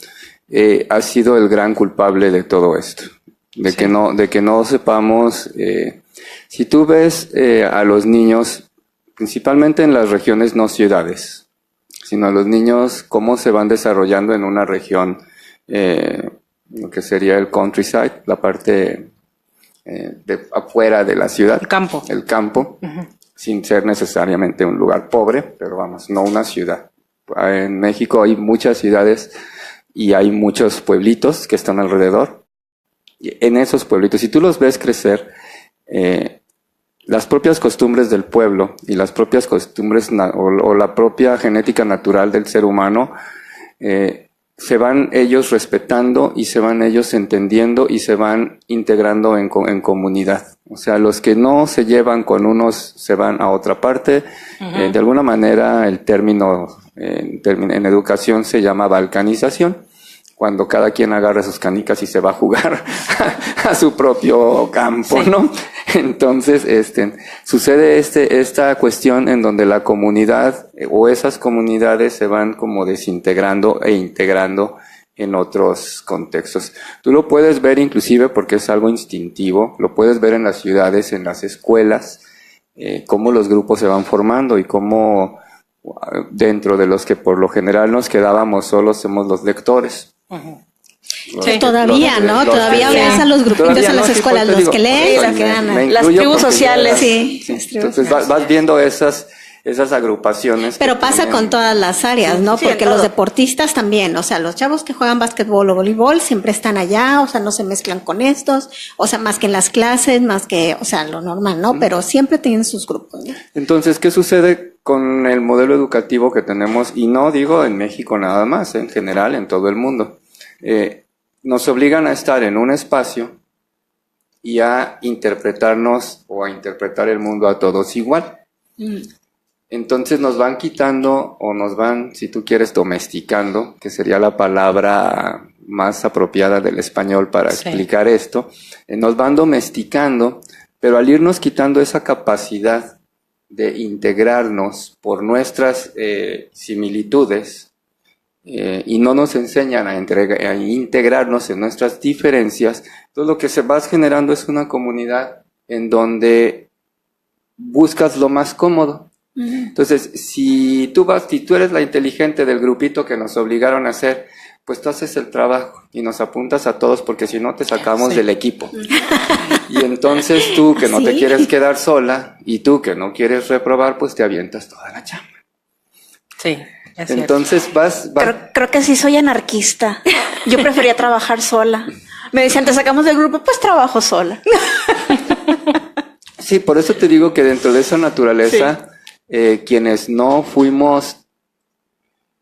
ha sido el gran culpable de todo esto, de que no sepamos. Si tú ves a los niños, principalmente en las regiones no ciudades, sino a los niños cómo se van desarrollando en una región, lo que sería el countryside, la parte de afuera de la ciudad. El campo, sin ser necesariamente un lugar pobre, pero vamos, no una ciudad. En México hay muchas ciudades y hay muchos pueblitos que están alrededor. Y en esos pueblitos, si tú los ves crecer, las propias costumbres del pueblo y las propias costumbres o la propia genética natural del ser humano, se van ellos respetando y se van ellos entendiendo y se van integrando en comunidad. O sea, los que no se llevan con unos se van a otra parte. De alguna manera el término en educación se llama balcanización, cuando cada quien agarra sus canicas y se va a jugar a su propio campo, ¿no? Entonces, sucede esta cuestión en donde la comunidad o esas comunidades se van como desintegrando e integrando en otros contextos. Tú lo puedes ver inclusive porque es algo instintivo, lo puedes ver en las ciudades, en las escuelas, cómo los grupos se van formando y cómo dentro de los que por lo general nos quedábamos solos somos los lectores. Todavía, ¿no? Todavía ves a los grupitos en las escuelas, los que leen, los que ganan. Las tribus sociales. Sí. Entonces vas viendo esas agrupaciones. Pero pasa con todas las áreas, ¿no? Sí, porque los deportistas también, o sea, los chavos que juegan básquetbol o voleibol siempre están allá, o sea, no se mezclan con estos, o sea, más que en las clases, más que, o sea, lo normal, ¿no? Pero siempre tienen sus grupos, ¿no? Entonces, ¿qué sucede con el modelo educativo que tenemos? Y no digo en México nada más, en general, en todo el mundo. Nos obligan a estar en un espacio y a interpretarnos o a interpretar el mundo a todos igual. Entonces nos van quitando o nos van, si tú quieres, domesticando, que sería la palabra más apropiada del español para explicar esto. Nos van domesticando, pero al irnos quitando esa capacidad de integrarnos por nuestras similitudes, y no nos enseñan a integrarnos en nuestras diferencias, entonces lo que se va generando es una comunidad en donde buscas lo más cómodo. Entonces, si tú eres la inteligente del grupito que nos obligaron a hacer, pues tú haces el trabajo y nos apuntas a todos porque si no te sacamos del equipo. Y entonces tú que no te quieres quedar sola y tú que no quieres reprobar, pues te avientas toda la chamba. Sí. Entonces Creo que sí soy anarquista. Yo prefería trabajar sola. Me decían, te sacamos del grupo, pues trabajo sola. Sí, por eso te digo que dentro de esa naturaleza, quienes no fuimos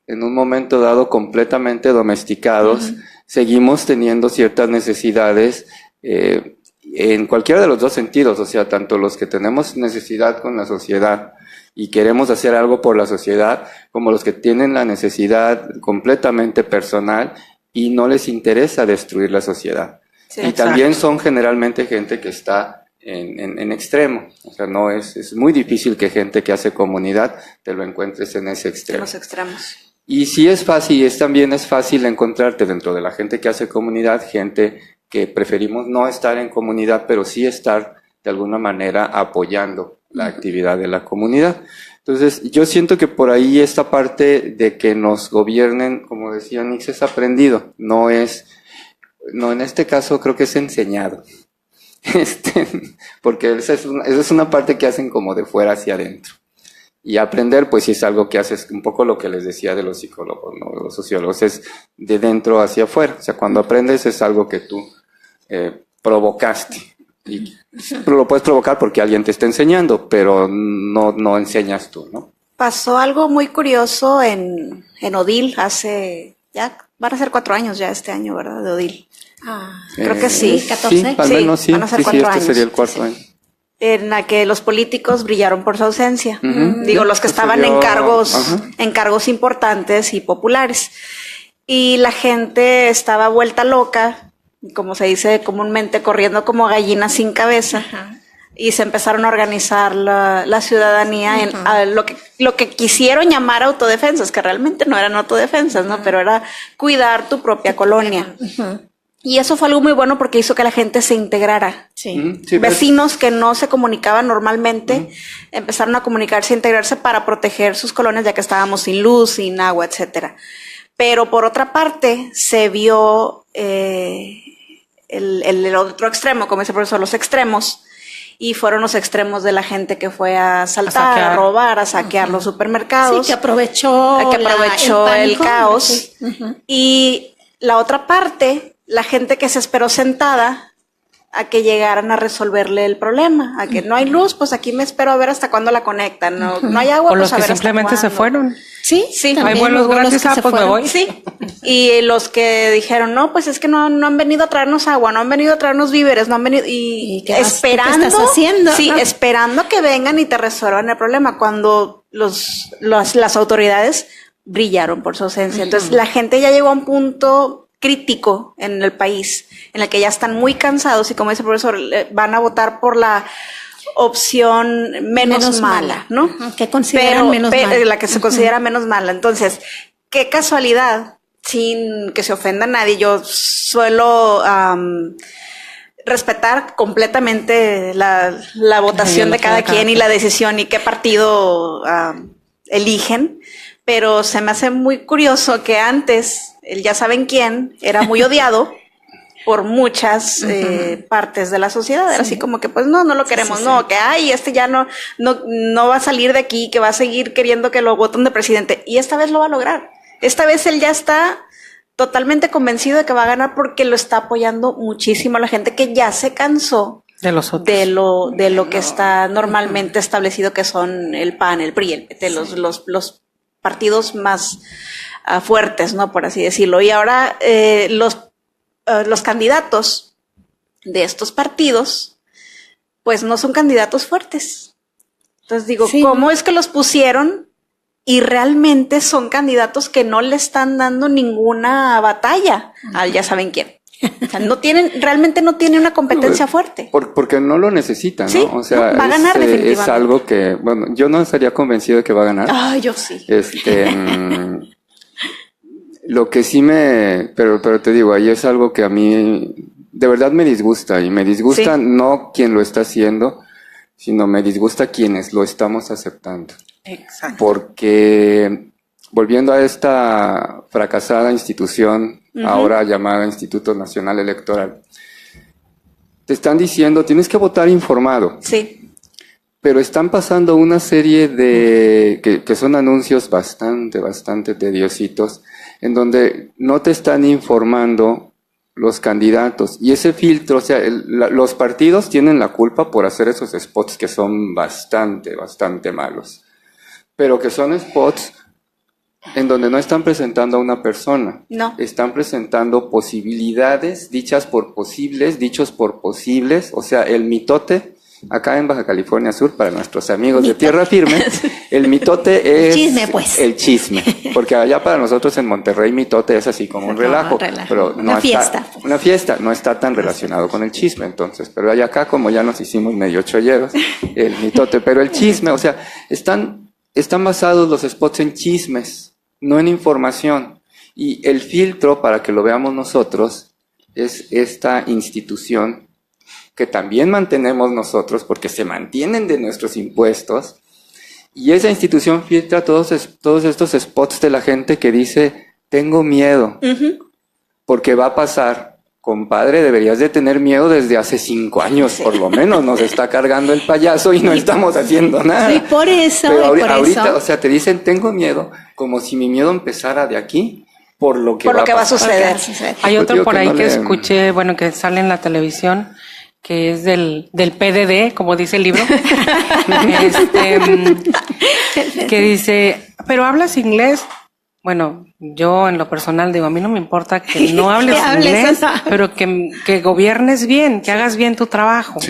en un momento dado completamente domesticados, seguimos teniendo ciertas necesidades en cualquiera de los dos sentidos, o sea, tanto los que tenemos necesidad con la sociedad y queremos hacer algo por la sociedad, como los que tienen la necesidad completamente personal y no les interesa destruir la sociedad. Sí, y también son generalmente gente que está en extremo, o sea, no es muy difícil que gente que hace comunidad te lo encuentres en ese extremo. En los extremos. Y sí es fácil, también es fácil encontrarte dentro de la gente que hace comunidad, gente que preferimos no estar en comunidad, pero sí estar de alguna manera apoyando la actividad de la comunidad. Entonces, yo siento que por ahí esta parte de que nos gobiernen, como decía Nix, es aprendido, no en este caso creo que es enseñado. Porque esa es una parte que hacen como de fuera hacia adentro. Y aprender, pues sí es algo que haces, un poco lo que les decía de los psicólogos, ¿no? De los sociólogos, es de dentro hacia afuera. O sea, cuando aprendes es algo que tú provocaste. Y lo puedes provocar porque alguien te está enseñando, pero no enseñas tú, ¿no? Pasó algo muy curioso en Odil hace, ya van a ser 4 años ya este año, ¿verdad? De Odil. Creo que sí. 14. Sí, al menos sí. Van a ser Sí, 4 años. sería el 4 año. En la que los políticos brillaron por su ausencia. Ujú. Digo, los que estaban en Ajá. cargos importantes y populares. Y la gente estaba vuelta loca, como se dice comúnmente, corriendo como gallinas sin cabeza. Y se empezaron a organizar la ciudadanía en lo que quisieron llamar autodefensas, que realmente no eran autodefensas, ¿no? Pero era cuidar tu propia colonia. Y eso fue algo muy bueno porque hizo que la gente se integrara. Sí. Sí, pues, Vecinos que no se comunicaban normalmente empezaron a comunicarse, a integrarse para proteger sus colonias, ya que estábamos sin luz, sin agua, etcétera. Pero por otra parte se vio el otro extremo, como dice el profesor, los extremos. Y fueron los extremos de la gente que fue a asaltar, a robar, a saquear los supermercados. Sí, que aprovechó el pánico. caos. Sí. Y la otra parte, la gente que se esperó sentada a que llegaran a resolverle el problema. A que no hay luz, pues aquí me espero a ver hasta cuándo la conectan. No hay agua, O los pues a que ver hasta simplemente se cuándo. fueron. Sí, Sí. también Hay vuelos hubo los gratis, que se pues me fueron. voy. Sí, y los que dijeron, no, pues es que no han venido a traernos agua, no han venido a traernos víveres, no han venido, y ¿qué esperando, estás haciendo? sí, Ajá. esperando que vengan y te resuelvan el problema, cuando las autoridades brillaron por su ausencia. Entonces la gente ya llegó a un punto crítico en el país, en el que ya están muy cansados y, como dice el profesor, van a votar por la opción menos mala, ¿no? Ajá, que consideran menos mala. La que se considera menos mala. Entonces, qué casualidad, sin que se ofenda a nadie, yo suelo respetar completamente la votación de cada quien y la decisión y qué partido eligen, pero se me hace muy curioso que antes, el ya saben quién, era muy odiado por muchas partes de la sociedad. Era así como que, pues no lo queremos, no, que ay, ya no va a salir de aquí, que va a seguir queriendo que lo voten de presidente. Y esta vez lo va a lograr. Esta vez él ya está totalmente convencido de que va a ganar porque lo está apoyando muchísimo a la gente que ya se cansó De los otros. de lo que está normalmente establecido, que son el PAN, el PRI, el PT, los partidos más fuertes, ¿no? Por así decirlo. Y ahora los candidatos de estos partidos, pues no son candidatos fuertes. Entonces digo, Sí. ¿cómo es que los pusieron y realmente son candidatos que no le están dando ninguna batalla al ya saben quién? O sea, realmente no tienen una competencia fuerte. Porque no lo necesitan, ¿no? Sí, O sea, va a ganar es definitivamente. algo que, bueno, yo no estaría convencido de que va a ganar. Ay, yo sí. Lo que sí pero te digo, ahí es algo que a mí de verdad me disgusta, y me disgusta Sí. no quien lo está haciendo, sino me disgusta quienes lo estamos aceptando. Exacto. Porque volviendo a esta fracasada institución, ahora llamada Instituto Nacional Electoral, te están diciendo, tienes que votar informado. Sí. Pero están pasando una serie de que son anuncios bastante tediositos, en donde no te están informando los candidatos. Y ese filtro, o sea, los partidos tienen la culpa por hacer esos spots que son bastante malos. Pero que son spots en donde no están presentando a una persona. No. Están presentando posibilidades dichos por posibles, o sea, el mitote. Acá en Baja California Sur, para nuestros amigos de Tierra Firme, el mitote es Chisme, pues. el chisme, porque allá para nosotros en Monterrey mitote es así como un relajo, pero no Una fiesta. una fiesta, no está tan relacionado con el chisme, entonces, pero allá acá como ya nos hicimos medio cholleros, el mitote, pero el chisme, o sea, están basados los spots en chismes, no en información, y el filtro para que lo veamos nosotros es esta institución que también mantenemos nosotros porque se mantienen de nuestros impuestos, y esa institución filtra todos estos spots de la gente que dice, tengo miedo, porque va a pasar compadre, deberías de tener miedo desde hace 5 años, por lo menos. Nos está cargando el payaso y no estamos haciendo nada. Sí, por eso. Pero por ahorita, eso. o sea, te dicen, tengo miedo, como si mi miedo empezara de aquí, por lo que, Por lo que va a suceder. Hay Pues otro digo por que ahí no que le- escuché, bueno, que sale en la televisión, que es del PDD, como dice el libro, que dice, pero ¿hablas inglés? Bueno, yo en lo personal digo, a mí no me importa que no hables Que hables, inglés, ajá. pero que gobiernes bien, que hagas bien tu trabajo.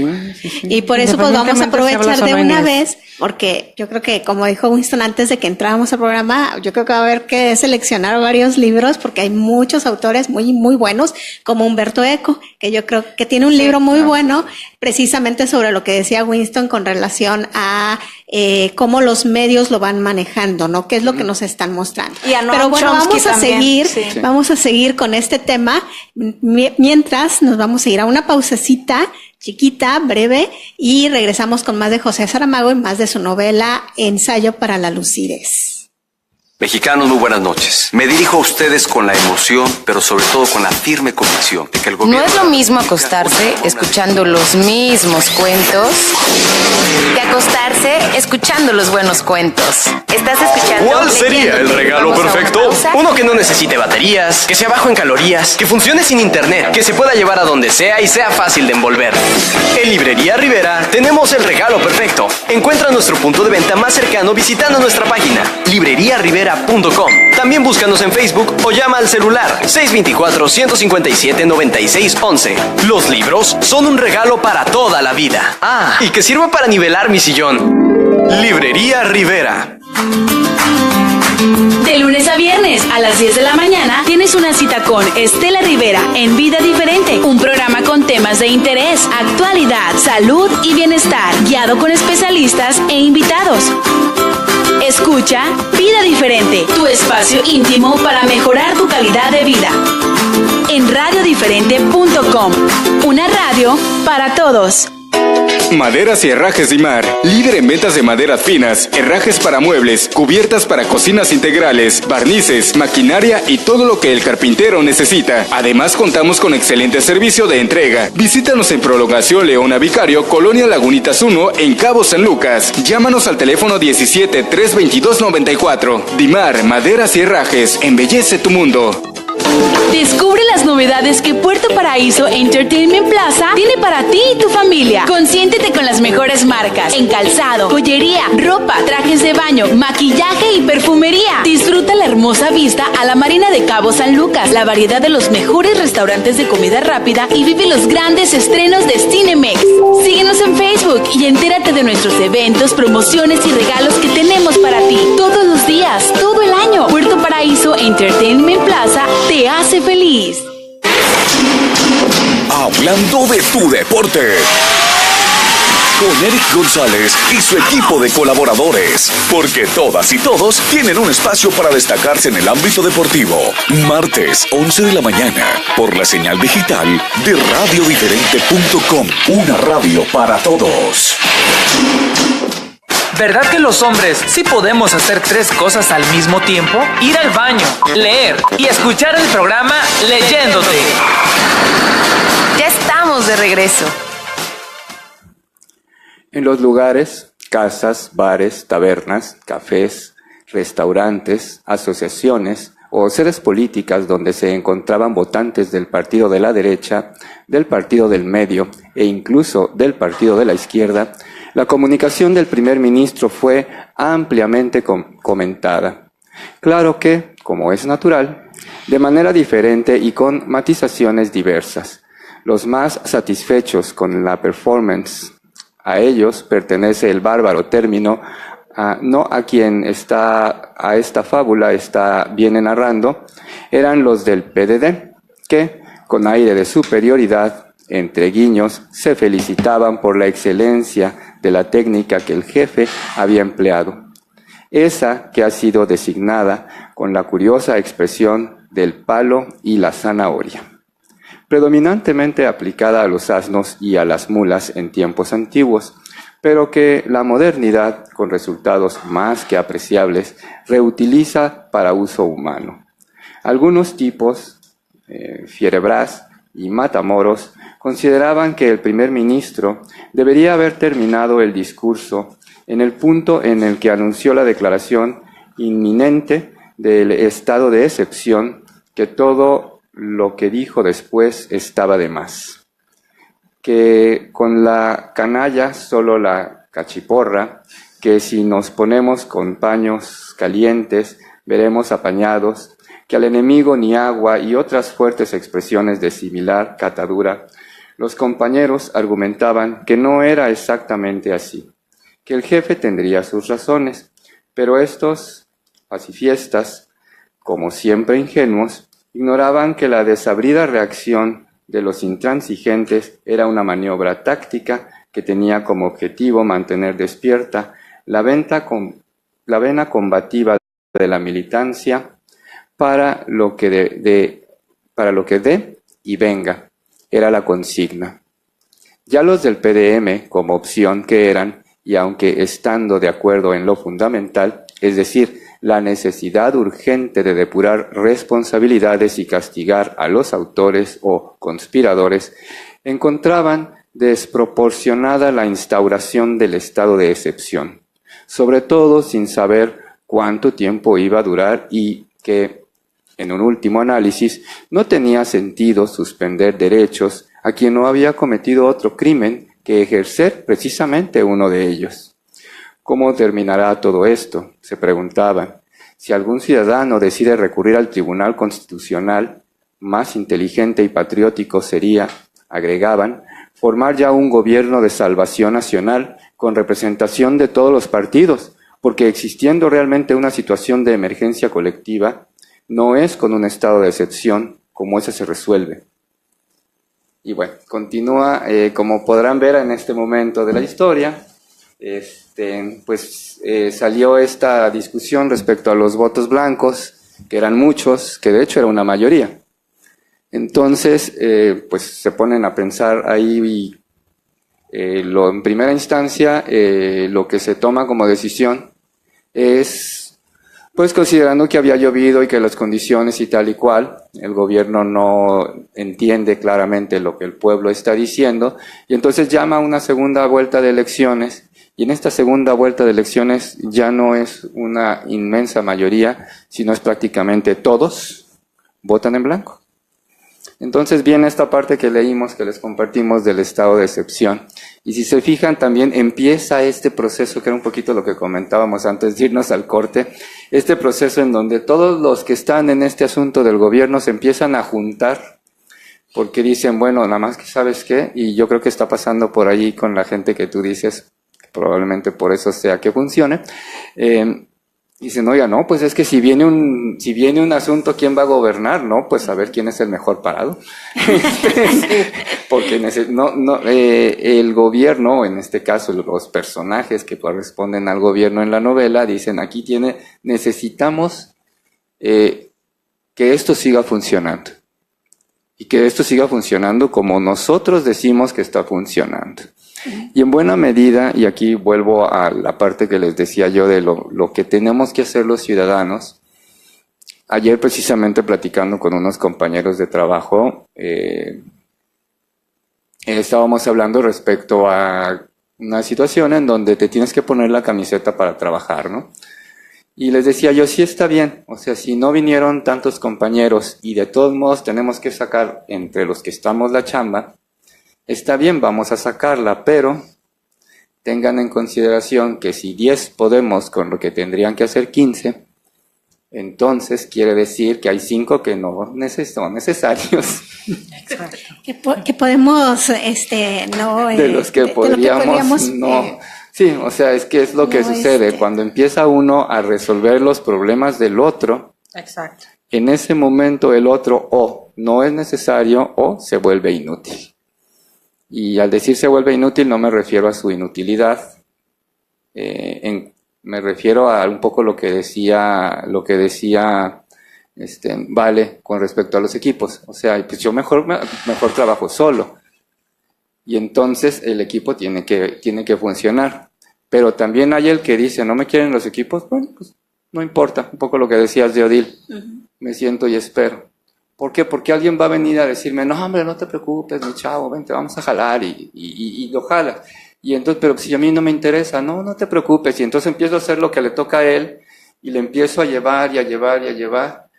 Y por eso pues vamos a Independientemente si aprovechar hablas o de no una inglés. vez, porque yo creo que, como dijo Winston antes de que entrábamos al programa, yo creo que va a haber que seleccionar varios libros, porque hay muchos autores muy, muy buenos, como Humberto Eco, que yo creo que tiene un libro muy bueno, precisamente sobre lo que decía Winston con relación a cómo los medios lo van manejando, ¿no? ¿Qué es lo que nos están mostrando? Y a Noam Pero bueno, Chomsky vamos a también, seguir, sí. vamos a seguir con este tema, mientras nos vamos a ir a una pausecita chiquita, breve, y regresamos con más de José Saramago y más de su novela Ensayo para la lucidez. Mexicanos, muy buenas noches. Me dirijo a ustedes con la emoción, pero sobre todo con la firme convicción de que el gobierno... No es lo mismo acostarse escuchando los mismos cuentos que acostarse escuchando los buenos cuentos. ¿Estás escuchando? ¿Cuál sería el regalo Vamos a una perfecto? pausa. Uno que no necesite baterías, que sea bajo en calorías, que funcione sin internet, que se pueda llevar a donde sea y sea fácil de envolver. En Librería Rivera tenemos el regalo perfecto. Encuentra nuestro punto de venta más cercano visitando nuestra página libreriarivera.com. También búscanos en Facebook o llama al celular 624-157-9611. Los libros son un regalo para toda la vida. Ah, y que sirva para nivelar mi sillón. Librería Rivera. De lunes a viernes a las 10 de la mañana tienes una cita con Estela Rivera en Vida Diferente, un programa con temas de interés, actualidad, salud y bienestar, guiado con especialistas e invitados. Escucha Vida Diferente, tu espacio íntimo para mejorar tu calidad de vida. En radiodiferente.com, una radio para todos. Maderas y Herrajes Dimar, líder en ventas de maderas finas, herrajes para muebles, cubiertas para cocinas integrales, barnices, maquinaria y todo lo que el carpintero necesita. Además, contamos con excelente servicio de entrega. Visítanos en Prolongación Leona Vicario, Colonia Lagunitas 1, en Cabo San Lucas. Llámanos al teléfono 17-322-94. Dimar, Maderas y Herrajes, embellece tu mundo. Descubre las novedades que Puerto Paraíso Entertainment Plaza tiene para ti y tu familia. Consiéntete con las mejores marcas en calzado, joyería, ropa, trajes de baño, maquillaje y perfumería. Disfruta la hermosa vista a la Marina de Cabo San Lucas, la variedad de los mejores restaurantes de comida rápida y vive los grandes estrenos de Cinemex. Síguenos en Facebook y entérate de nuestros eventos, promociones y regalos que tenemos para ti todos los días, todo el año. Puerto Paraíso Entertainment Plaza te hace feliz. Hablando de tu deporte. Con Eric González y su equipo de colaboradores. Porque todas y todos tienen un espacio para destacarse en el ámbito deportivo. Martes, 11 de la mañana, por la señal digital de radiodiferente.com. Una radio para todos. ¿Verdad que los hombres sí podemos hacer 3 cosas al mismo tiempo? Ir al baño, leer y escuchar el programa Leyéndote. Ya estamos de regreso. En los lugares, casas, bares, tabernas, cafés, restaurantes, asociaciones o sedes políticas donde se encontraban votantes del partido de la derecha, del partido del medio e incluso del partido de la izquierda, la comunicación del primer ministro fue ampliamente comentada. Claro que, como es natural, de manera diferente y con matizaciones diversas. Los más satisfechos con la performance, a ellos pertenece el bárbaro término, no a quien a esta fábula viene narrando, eran los del PDD, que, con aire de superioridad, entre guiños, se felicitaban por la excelencia de la técnica que el jefe había empleado. Esa que ha sido designada con la curiosa expresión del palo y la zanahoria. Predominantemente aplicada a los asnos y a las mulas en tiempos antiguos, pero que la modernidad, con resultados más que apreciables, reutiliza para uso humano. Algunos tipos, Fierebras y Matamoros consideraban que el primer ministro debería haber terminado el discurso en el punto en el que anunció la declaración inminente del estado de excepción, que todo lo que dijo después estaba de más. Que con la canalla solo la cachiporra, que si nos ponemos con paños calientes veremos apañados, que al enemigo ni agua y otras fuertes expresiones de similar catadura. Los compañeros argumentaban que no era exactamente así, que el jefe tendría sus razones, pero estos pacifiestas, como siempre ingenuos, ignoraban que la desabrida reacción de los intransigentes era una maniobra táctica que tenía como objetivo mantener despierta la vena combativa de la militancia para lo que dé y venga, era la consigna. Ya los del PDM, como opción que eran, y aunque estando de acuerdo en lo fundamental, es decir, la necesidad urgente de depurar responsabilidades y castigar a los autores o conspiradores, encontraban desproporcionada la instauración del estado de excepción, sobre todo sin saber cuánto tiempo iba a durar y que, en un último análisis, no tenía sentido suspender derechos a quien no había cometido otro crimen que ejercer precisamente uno de ellos. ¿Cómo terminará todo esto?, se preguntaban. Si algún ciudadano decide recurrir al Tribunal Constitucional, más inteligente y patriótico sería, agregaban, formar ya un gobierno de salvación nacional con representación de todos los partidos, porque existiendo realmente una situación de emergencia colectiva, no es con un estado de excepción como ese se resuelve. Y bueno, continúa, como podrán ver en este momento de la historia, salió esta discusión respecto a los votos blancos, que eran muchos, que de hecho era una mayoría. Entonces, se ponen a pensar ahí en primera instancia, lo que se toma como decisión es, pues considerando que había llovido y que las condiciones y tal y cual, el gobierno no entiende claramente lo que el pueblo está diciendo, y entonces llama a una segunda vuelta de elecciones. Y en esta segunda vuelta de elecciones ya no es una inmensa mayoría, sino es prácticamente todos votan en blanco. Entonces viene esta parte que leímos, que les compartimos del estado de excepción. Y si se fijan, también empieza este proceso, que era un poquito lo que comentábamos antes de irnos al corte, este proceso en donde todos los que están en este asunto del gobierno se empiezan a juntar, porque dicen, bueno, nada más que sabes qué, y yo creo que está pasando por ahí con la gente que tú dices, probablemente por eso sea que funcione, dicen, oiga, no, pues es que si viene un asunto, ¿quién va a gobernar? No, pues a ver quién es el mejor parado. Porque el gobierno, en este caso los personajes que corresponden al gobierno en la novela, dicen, aquí necesitamos que esto siga funcionando. Y que esto siga funcionando como nosotros decimos que está funcionando. Y en buena medida, y aquí vuelvo a la parte que les decía yo de lo que tenemos que hacer los ciudadanos, ayer precisamente platicando con unos compañeros de trabajo, estábamos hablando respecto a una situación en donde te tienes que poner la camiseta para trabajar, ¿no? Y les decía yo, sí está bien, o sea, si no vinieron tantos compañeros y de todos modos tenemos que sacar entre los que estamos la chamba, está bien, vamos a sacarla, pero tengan en consideración que si 10 podemos con lo que tendrían que hacer 15, entonces quiere decir que hay 5 que no son necesarios. Exacto. Que podemos, no... de los que podríamos no... Sí, o sea, es que es lo que sucede. Cuando empieza uno a resolver los problemas del otro, exacto, en ese momento el otro o no es necesario o se vuelve inútil. Y al decir se vuelve inútil no me refiero a su inutilidad, me refiero a un poco lo que decía Vale con respecto a los equipos. O sea, pues yo mejor trabajo solo. Y entonces el equipo tiene que funcionar. Pero también hay el que dice, ¿no me quieren los equipos? Bueno, pues no importa, un poco lo que decías de Odil. Me siento y espero. ¿Por qué? Porque alguien va a venir a decirme, no, hombre, no te preocupes, mi chavo, vente, vamos a jalar, y lo jalas. Y entonces, pero si a mí no me interesa, no te preocupes. Y entonces empiezo a hacer lo que le toca a él, y le empiezo a llevar, y a llevar, y a llevar.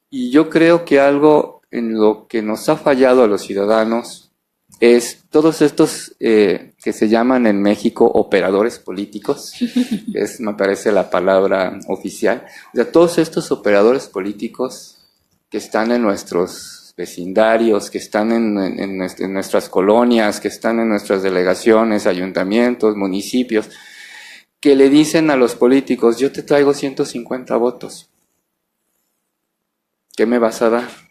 Y yo creo que algo en lo que nos ha fallado a los ciudadanos es todos estos que se llaman en México operadores políticos, me parece la palabra oficial, o sea, todos estos operadores políticos que están en nuestros vecindarios, que están en nuestras colonias, que están en nuestras delegaciones, ayuntamientos, municipios, que le dicen a los políticos, yo te traigo 150 votos, ¿qué me vas a dar?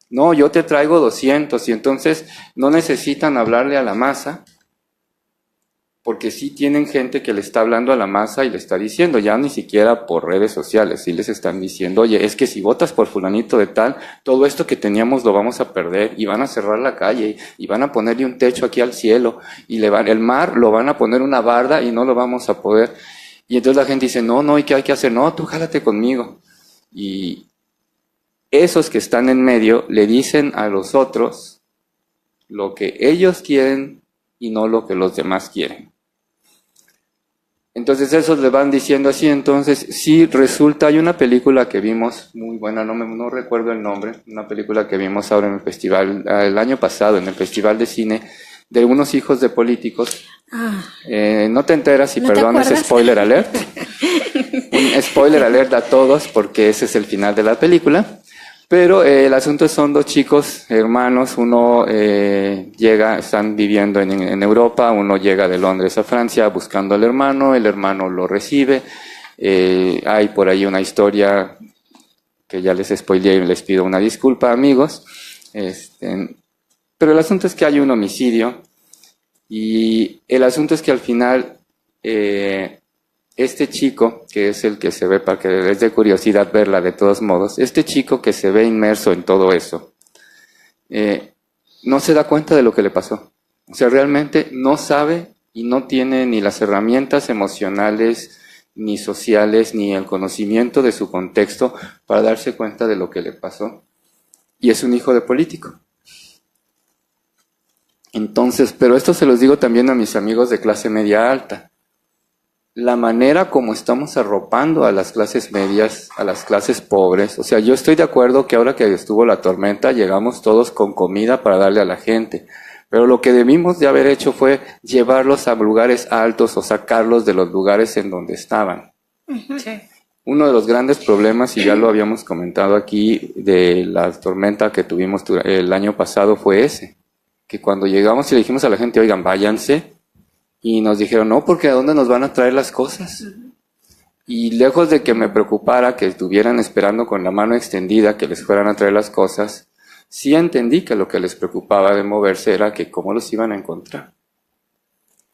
No, yo te traigo 200, y entonces no necesitan hablarle a la masa, porque sí tienen gente que le está hablando a la masa y le está diciendo, ya ni siquiera por redes sociales, sí les están diciendo, oye, es que si votas por fulanito de tal, todo esto que teníamos lo vamos a perder, y van a cerrar la calle, y van a ponerle un techo aquí al cielo, y el mar lo van a poner una barda y no lo vamos a poder. Y entonces la gente dice, no, ¿y qué hay que hacer? No, tú jálate conmigo. Y esos que están en medio le dicen a los otros lo que ellos quieren y no lo que los demás quieren. Entonces esos le van diciendo así. Entonces sí resulta, hay una película que vimos muy buena, no recuerdo el nombre, una película que vimos ahora en el festival, el año pasado en el festival de cine, de unos hijos de políticos. No te enteras y ¿no perdón, es spoiler alert. Un spoiler alert a todos porque ese es el final de la película. Pero el asunto son dos chicos, hermanos, uno están viviendo en Europa, uno llega de Londres a Francia buscando al hermano, el hermano lo recibe, hay por ahí una historia que ya les spoileé y les pido una disculpa, amigos, pero el asunto es que hay un homicidio, y el asunto es que al final este chico, que es el que se ve, para que les dé curiosidad verla de todos modos, este chico que se ve inmerso en todo eso, no se da cuenta de lo que le pasó. O sea, realmente no sabe y no tiene ni las herramientas emocionales, ni sociales, ni el conocimiento de su contexto para darse cuenta de lo que le pasó. Y es un hijo de político. Entonces, pero esto se los digo también a mis amigos de clase media alta. La manera como estamos arropando a las clases medias, a las clases pobres, o sea, yo estoy de acuerdo que ahora que estuvo la tormenta llegamos todos con comida para darle a la gente, pero lo que debimos de haber hecho fue llevarlos a lugares altos o sacarlos de los lugares en donde estaban. Sí. Uno de los grandes problemas, y ya lo habíamos comentado aquí, de la tormenta que tuvimos el año pasado fue ese, que cuando llegamos y le dijimos a la gente, oigan, váyanse, y nos dijeron, no, porque ¿a dónde nos van a traer las cosas? Y lejos de que me preocupara que estuvieran esperando con la mano extendida que les fueran a traer las cosas, sí entendí que lo que les preocupaba de moverse era que cómo los iban a encontrar.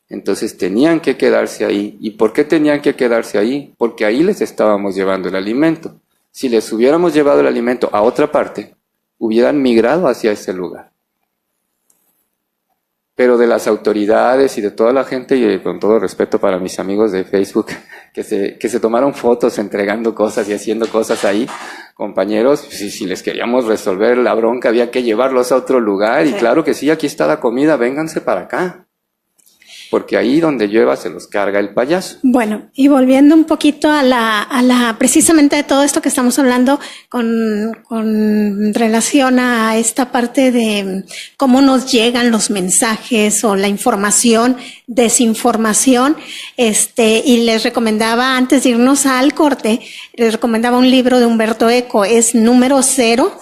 Entonces tenían que quedarse ahí. ¿Y por qué tenían que quedarse ahí? Porque ahí les estábamos llevando el alimento. Si les hubiéramos llevado el alimento a otra parte, hubieran migrado hacia ese lugar. Pero de las autoridades y de toda la gente, y con todo respeto para mis amigos de Facebook, que se tomaron fotos entregando cosas y haciendo cosas ahí, compañeros, si les queríamos resolver la bronca había que llevarlos a otro lugar, y claro que sí, aquí está la comida, vénganse para acá. Porque ahí donde llueva se los carga el payaso. Bueno, y volviendo un poquito precisamente de todo esto que estamos hablando con relación a esta parte de cómo nos llegan los mensajes o la información, desinformación, y les recomendaba, antes de irnos al corte, les recomendaba un libro de Humberto Eco, es Número Cero.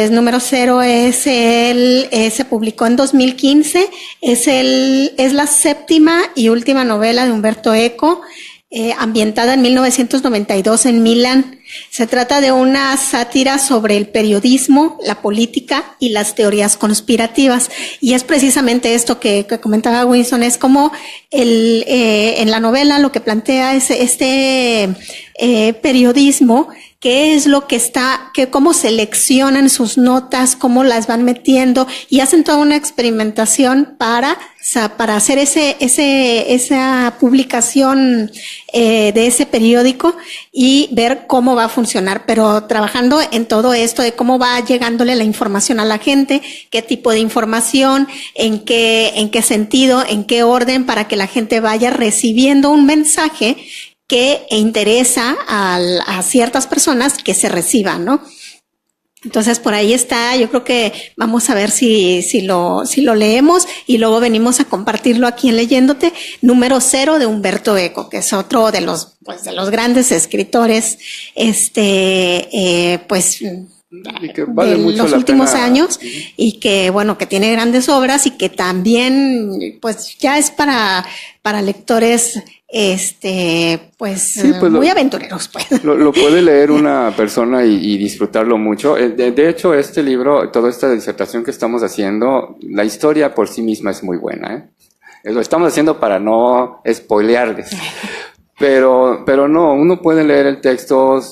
Número Cero se publicó en 2015, es la séptima y última novela de Humberto Eco, ambientada en 1992 en Milán. Se trata de una sátira sobre el periodismo, la política y las teorías conspirativas. Y es precisamente esto que comentaba Winston, es como en la novela lo que plantea es este periodismo qué es lo que está, cómo seleccionan sus notas, cómo las van metiendo y hacen toda una experimentación para hacer esa publicación de ese periódico y ver cómo va a funcionar, pero trabajando en todo esto de cómo va llegándole la información a la gente, qué tipo de información, en qué sentido, en qué orden, para que la gente vaya recibiendo un mensaje que interesa a ciertas personas que se reciban, ¿no? Entonces, por ahí está, yo creo que vamos a ver si lo leemos y luego venimos a compartirlo aquí en Leyéndote, número 0 de Humberto Eco, que es otro de los grandes escritores, y que vale de mucho los la púltimos pena. años y que, bueno, que tiene grandes obras y que también, pues, ya es para lectores, muy aventureros, pues. Lo puede leer una persona y disfrutarlo mucho. De hecho, este libro, toda esta disertación que estamos haciendo, la historia por sí misma es muy buena, ¿eh? Lo estamos haciendo para no spoilearles. Pero no, uno puede leer el texto.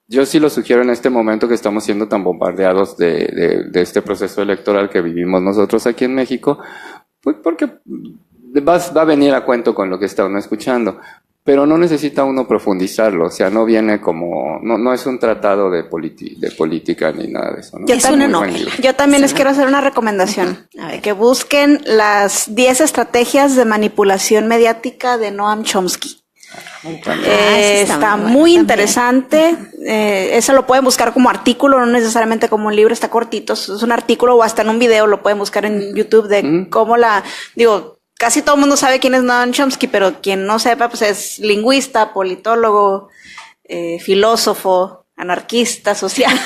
Yo sí lo sugiero en este momento que estamos siendo tan bombardeados de este proceso electoral que vivimos nosotros aquí en México, pues porque va a venir a cuento con lo que está uno escuchando, pero no necesita uno profundizarlo, o sea, no viene como, no es un tratado de política ni nada de eso, ¿no? Es una novela. Yo también les quiero hacer una recomendación, que busquen las 10 estrategias de manipulación mediática de Noam Chomsky. Está muy interesante. Eso lo pueden buscar como artículo, no necesariamente como un libro, está cortito, es un artículo o hasta en un video lo pueden buscar en YouTube de cómo casi todo el mundo sabe quién es Noam Chomsky, pero quien no sepa, pues es lingüista, politólogo, filósofo, anarquista, social.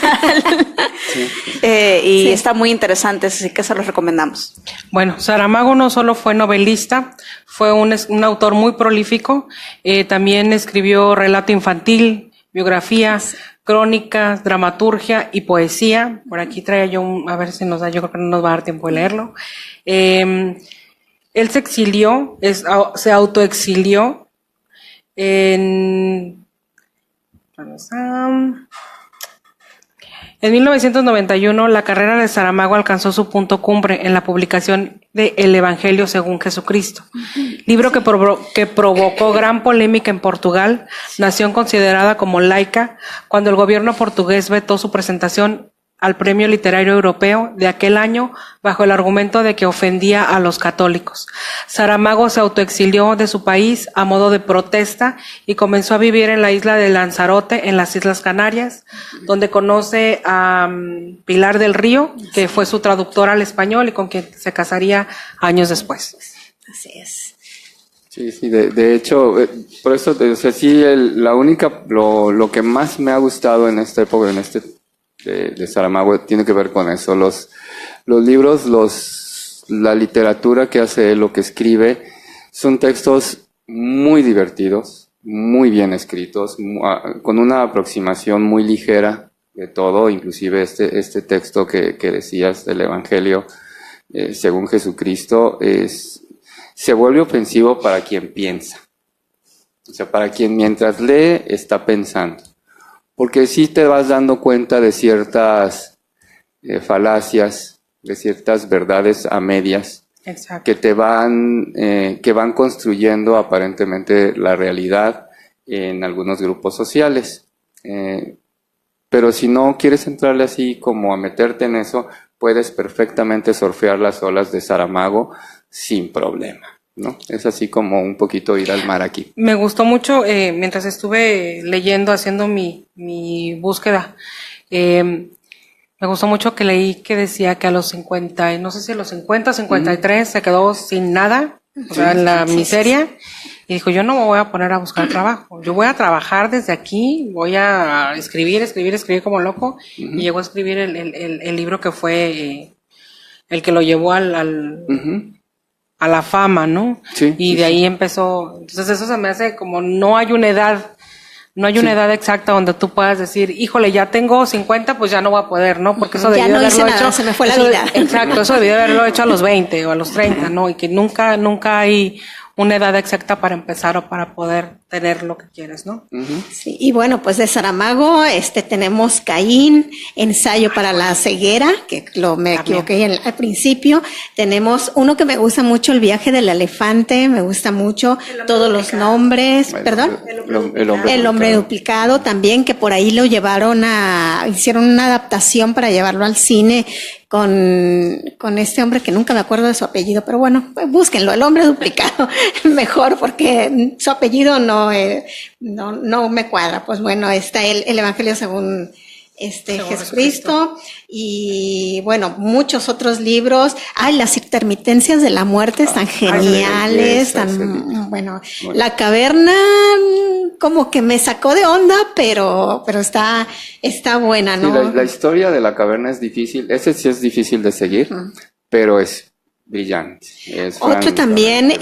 Está muy interesante, así que se los recomendamos. Bueno, Saramago no solo fue novelista, fue un autor muy prolífico, también escribió relato infantil, biografías, crónicas, dramaturgia y poesía. Por aquí traía yo a ver si nos da, yo creo que no nos va a dar tiempo de leerlo. Él se exilió, se autoexilió en 1991, la carrera de Saramago alcanzó su punto cumbre en la publicación de El Evangelio según Jesucristo, libro que provocó gran polémica en Portugal, nación considerada como laica, cuando el gobierno portugués vetó su presentación al Premio Literario Europeo de aquel año bajo el argumento de que ofendía a los católicos. Saramago se autoexilió de su país a modo de protesta y comenzó a vivir en la isla de Lanzarote, en las Islas Canarias, donde conoce a Pilar del Río, que fue su traductora al español y con quien se casaría años después. Así es. Sí, de hecho, por eso, o sea, sí, lo que más me ha gustado en esta época, de Saramago, tiene que ver con eso. Los libros, la literatura que hace él, lo que escribe, son textos muy divertidos, muy bien escritos, con una aproximación muy ligera de todo, inclusive este texto que decías del Evangelio según Jesucristo, se vuelve ofensivo para quien piensa. O sea, para quien mientras lee está pensando. Porque sí te vas dando cuenta de ciertas falacias, de ciertas verdades a medias. Exacto. Que van construyendo aparentemente la realidad en algunos grupos sociales. Pero si no quieres entrarle así como a meterte en eso, puedes perfectamente surfear las olas de Saramago sin problema, ¿no? Es así como un poquito ir al mar aquí. Me gustó mucho, mientras estuve leyendo, haciendo mi búsqueda, me gustó mucho que leí que decía que a los 50, no sé si a los 50, 53, se quedó sin nada, o sea, en la miseria, y dijo, yo no me voy a poner a buscar trabajo, yo voy a trabajar desde aquí, voy a escribir como loco, y llegó a escribir el libro que fue el que lo llevó a la fama, ¿no? Sí, y de ahí empezó. Entonces eso se me hace como no hay una edad exacta donde tú puedas decir, híjole, ya tengo 50, pues ya no voy a poder, ¿no? Porque eso debí haberlo hecho. Se me fue la vida. Exacto, eso debí haberlo hecho a los 20 o a los 30, ¿no? Y que nunca hay una edad exacta para empezar o para poder tener lo que quieres, ¿no? Sí, y bueno, pues de Saramago, tenemos Caín, Ensayo para la ceguera, que me equivoqué al principio. Tenemos uno que me gusta mucho, El viaje del elefante, me gusta mucho, todos los nombres, perdón. El hombre duplicado también, que por ahí lo hicieron una adaptación para llevarlo al cine con este hombre que nunca me acuerdo de su apellido, pero bueno, pues búsquenlo, El hombre duplicado, mejor, porque su apellido no me cuadra. Pues bueno, está el Evangelio según Jesucristo, y bueno, muchos otros libros. Las intermitencias de la muerte están geniales, bueno, La caverna como que me sacó de onda, pero está buena, ¿no? Sí, la historia de la caverna es difícil, ese sí es difícil de seguir, pero es brillante. Otro también,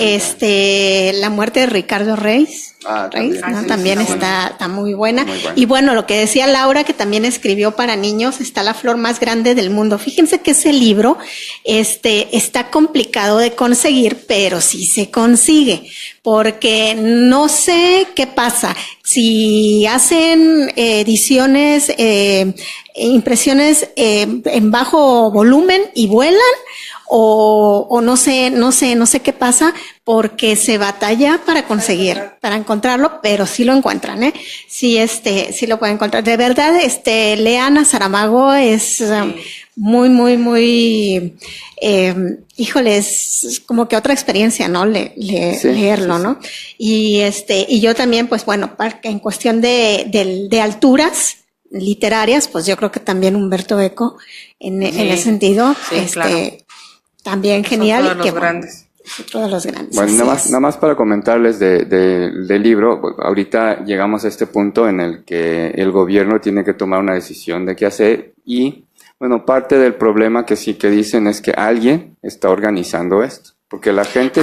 La muerte de Ricardo Reis. También está muy buena. Y bueno, lo que decía Laura, que también escribió para niños, está La flor más grande del mundo. Fíjense que ese libro, está complicado de conseguir, pero sí se consigue, porque no sé qué pasa. Si hacen ediciones, impresiones en bajo volumen y vuelan, o no sé qué pasa, porque se batalla para encontrarlo, pero sí lo encuentran, sí lo pueden encontrar. De verdad, lean a Saramago, es muy, muy, muy, híjole, es como que otra experiencia, ¿no? Leerlo, ¿no? Y yo también, pues bueno, en cuestión de alturas literarias, pues yo creo que también Humberto Eco, en ese sentido, claro. También genial. Son todos los grandes. Otro de los grandes. Bueno, nada más para comentarles del libro, ahorita llegamos a este punto en el que el gobierno tiene que tomar una decisión de qué hacer, y bueno, parte del problema que sí que dicen es que alguien está organizando esto, porque la gente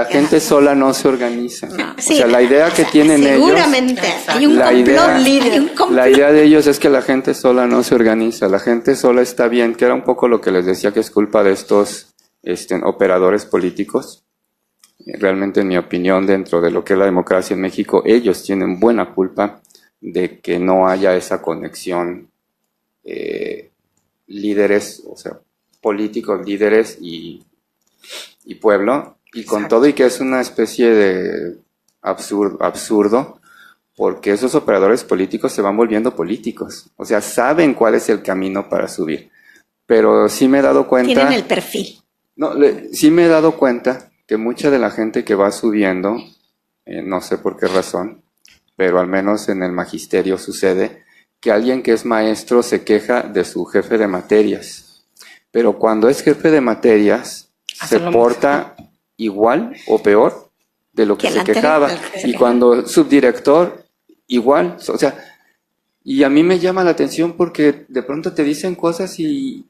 gente sola no se organiza. O sea, la idea que tienen seguramente hay un la idea de ellos es que la gente sola no se organiza, la gente sola está bien, que era un poco lo que les decía, que es culpa de estos operadores políticos. Realmente, en mi opinión, dentro de lo que es la democracia en México, ellos tienen buena culpa de que no haya esa conexión, líderes, o sea, políticos, líderes y pueblo, y con Exacto. Todo, y que es una especie de absurdo, porque esos operadores políticos se van volviendo políticos, o sea, saben cuál es el camino para subir, pero sí me he dado cuenta... Tienen el perfil. No, sí me he dado cuenta que mucha de la gente que va subiendo, no sé por qué razón, pero al menos en el magisterio sucede, que alguien que es maestro se queja de su jefe de materias, pero cuando es jefe de materias se porta igual o peor de lo que se quejaba, y cuando subdirector igual, o sea, y a mí me llama la atención porque de pronto te dicen cosas y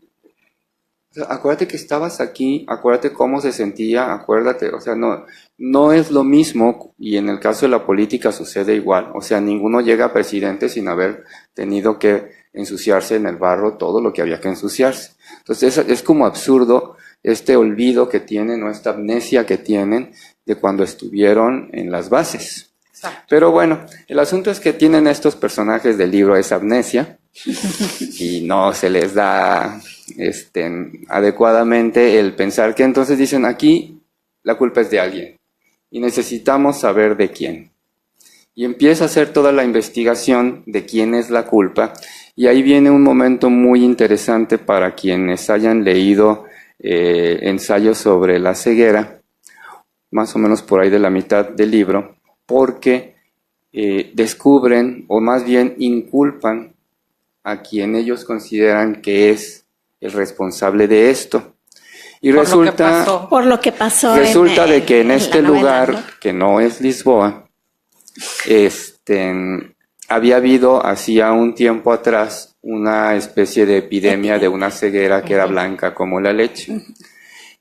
acuérdate que estabas aquí, acuérdate cómo se sentía, acuérdate, o sea, no es lo mismo, y en el caso de la política sucede igual, o sea, ninguno llega a presidente sin haber tenido que ensuciarse en el barro todo lo que había que ensuciarse. Entonces es como absurdo este olvido que tienen, o esta amnesia que tienen de cuando estuvieron en las bases. Exacto. Pero bueno, el asunto es que tienen estos personajes del libro esa amnesia y no se les da adecuadamente el pensar, que entonces dicen, aquí la culpa es de alguien y necesitamos saber de quién. Y empieza a hacer toda la investigación de quién es la culpa, y ahí viene un momento muy interesante para quienes hayan leído ensayos sobre la ceguera, más o menos por ahí de la mitad del libro, porque descubren, o más bien inculpan, a quien ellos consideran que es el responsable de esto. Y por lo que pasó resulta de que en este lugar, ¿no? Que no es Lisboa, había habido hacía un tiempo atrás una especie de epidemia de una ceguera que era blanca como la leche.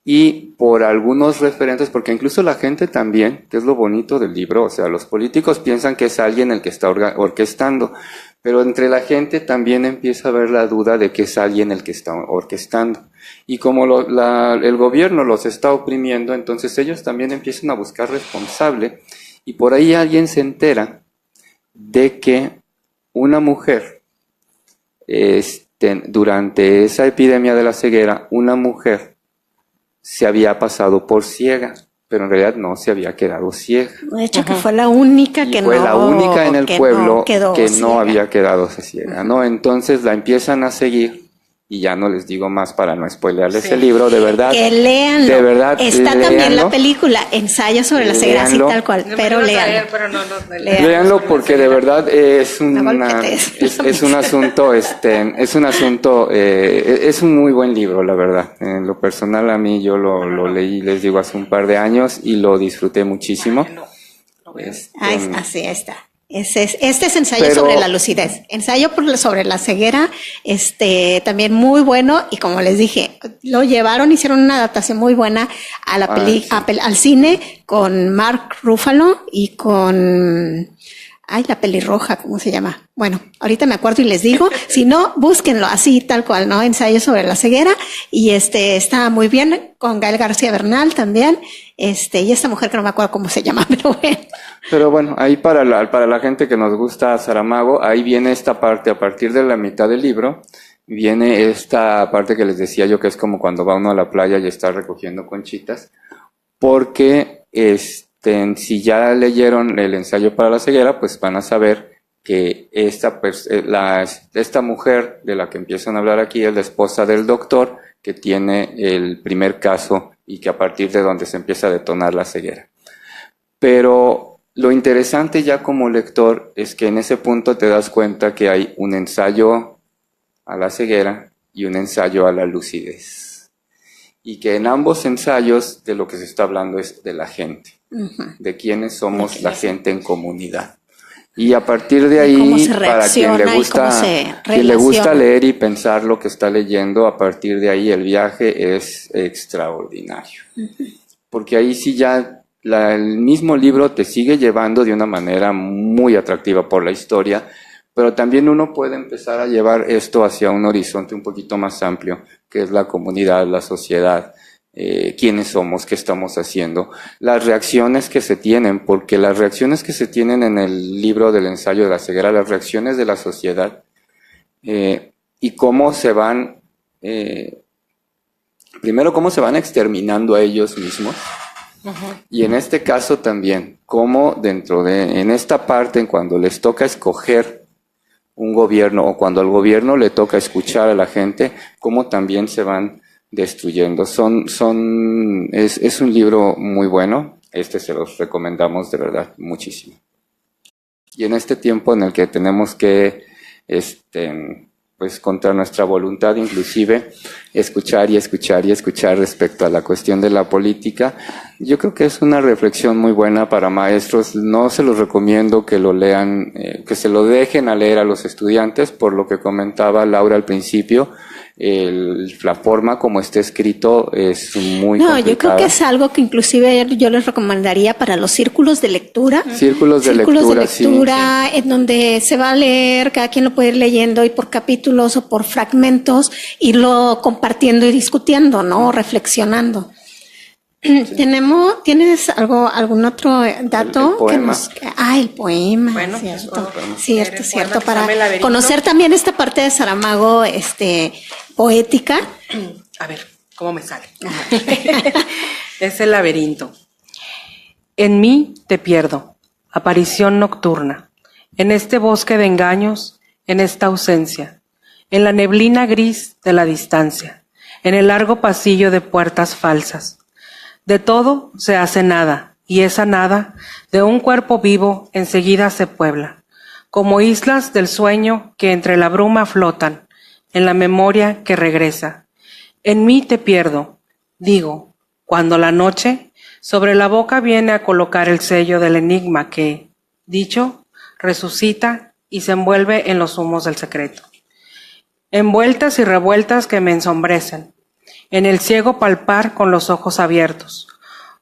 Y por algunos referentes, porque incluso la gente también, que es lo bonito del libro, o sea, los políticos piensan que es alguien el que está orquestando, pero entre la gente también empieza a haber la duda de que es alguien el que está orquestando. Y como el gobierno los está oprimiendo, entonces ellos también empiezan a buscar responsable, y por ahí alguien se entera de que una mujer, durante esa epidemia de la ceguera, una mujer se había pasado por ciega, pero en realidad no se había quedado ciega. De hecho, que fue la única que fue no... la única en el pueblo que no ciega. había quedado ciega, ¿no? Entonces la empiezan a seguir, y ya no les digo más para no spoilearles el libro, de verdad. Que léanlo. De verdad, está léanlo. También la película, Ensayo sobre la ceguera, así tal cual, pero léanlo. Léanlo porque de verdad es un asunto, es un muy buen libro, la verdad. En lo personal, a mí yo lo leí, les digo, hace un par de años y lo disfruté muchísimo. Así está. Este es Ensayo sobre la lucidez. Ensayo sobre la ceguera, también muy bueno, y como les dije, lo llevaron, hicieron una adaptación muy buena a la al cine con Mark Ruffalo y con la pelirroja, ¿cómo se llama? Bueno, ahorita me acuerdo y les digo, si no, búsquenlo así, tal cual, ¿no? Ensayo sobre la ceguera, y está muy bien, con Gael García Bernal también, y esta mujer que no me acuerdo cómo se llama, pero bueno. Pero bueno, ahí para la gente que nos gusta Saramago, ahí viene esta parte, a partir de la mitad del libro, viene esta parte que les decía yo, que es como cuando va uno a la playa y está recogiendo conchitas, porque si ya leyeron el ensayo para la ceguera, pues van a saber que esta mujer de la que empiezan a hablar aquí es la esposa del doctor que tiene el primer caso y que a partir de donde se empieza a detonar la ceguera. Pero lo interesante ya como lector es que en ese punto te das cuenta que hay un ensayo a la ceguera y un ensayo a la lucidez. Y que en ambos ensayos de lo que se está hablando es de la gente. De quiénes somos la gente en comunidad. Y a partir de ahí, para quien le gusta leer y pensar lo que está leyendo, a partir de ahí el viaje es extraordinario. Porque ahí sí ya el mismo libro te sigue llevando de una manera muy atractiva por la historia, pero también uno puede empezar a llevar esto hacia un horizonte un poquito más amplio, que es la comunidad, la sociedad. Quiénes somos, qué estamos haciendo, las reacciones que se tienen, porque las reacciones que se tienen en el libro del ensayo de la ceguera, las reacciones de la sociedad, y cómo se van, primero cómo se van exterminando a ellos mismos, y en este caso también, cómo en esta parte, en cuando les toca escoger un gobierno, o cuando al gobierno le toca escuchar a la gente, cómo también se van destruyendo. Es un libro muy bueno, se los recomendamos de verdad muchísimo. Y en este tiempo en el que tenemos que, pues contra nuestra voluntad inclusive, escuchar respecto a la cuestión de la política, yo creo que es una reflexión muy buena para maestros. No se los recomiendo que lo lean, que se lo dejen a leer a los estudiantes, por lo que comentaba Laura al principio. La forma como está escrito es muy complicada. Yo creo que es algo que inclusive yo les recomendaría para los círculos de lectura. Círculos de lectura, sí. En donde se va a leer, cada quien lo puede ir leyendo y por capítulos o por fragmentos, irlo compartiendo y discutiendo, ¿no? O reflexionando. Sí. ¿Tienes algún otro dato? El poema. El poema. Bueno, cierto. Cierto. Para conocer también esta parte de Saramago, poética. A ver, ¿cómo me sale? Es el laberinto. En mí te pierdo, aparición nocturna, en este bosque de engaños, en esta ausencia, en la neblina gris de la distancia, en el largo pasillo de puertas falsas. De todo se hace nada, y esa nada, de un cuerpo vivo, enseguida se puebla, como islas del sueño que entre la bruma flotan, en la memoria que regresa. En mí te pierdo, digo, cuando la noche sobre la boca viene a colocar el sello del enigma que, dicho, resucita y se envuelve en los humos del secreto. En vueltas y revueltas que me ensombrecen, en el ciego palpar con los ojos abiertos.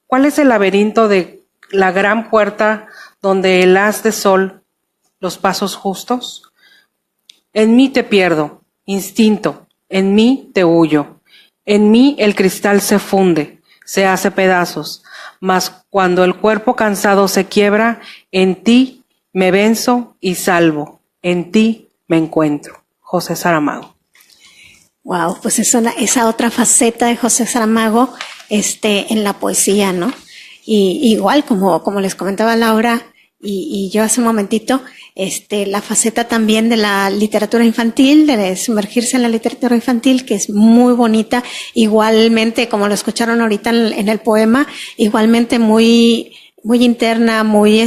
¿Cuál es el laberinto de la gran puerta donde el haz de sol, los pasos justos? En mí te pierdo, instinto, en mí te huyo. En mí el cristal se funde, se hace pedazos, mas cuando el cuerpo cansado se quiebra, en ti me venzo y salvo, en ti me encuentro. José Saramago. Wow, pues esa otra faceta de José Saramago, en la poesía, ¿no? Y igual, como les comentaba Laura y yo hace un momentito, la faceta también de la literatura infantil, de sumergirse en la literatura infantil, que es muy bonita, igualmente, como lo escucharon ahorita en el poema, igualmente muy interna, muy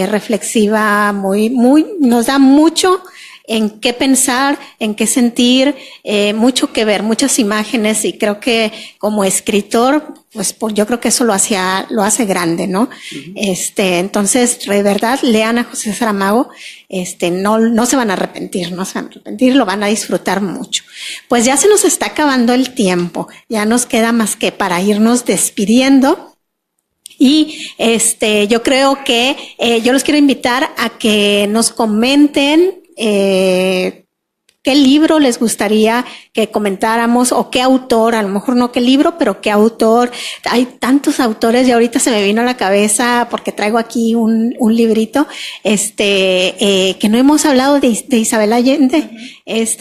reflexiva, nos da mucho en qué pensar, en qué sentir, mucho que ver, muchas imágenes, y creo que como escritor, pues yo creo que eso lo hace grande, ¿no? Entonces, de verdad, lean a José Saramago, no se van a arrepentir, lo van a disfrutar mucho. Pues ya se nos está acabando el tiempo, ya nos queda más que para irnos despidiendo. Y yo creo que yo los quiero invitar a que nos comenten qué libro les gustaría que comentáramos, o qué autor, a lo mejor no qué libro, pero qué autor. Hay tantos autores y ahorita se me vino a la cabeza porque traigo aquí un librito, que no hemos hablado de Isabel Allende,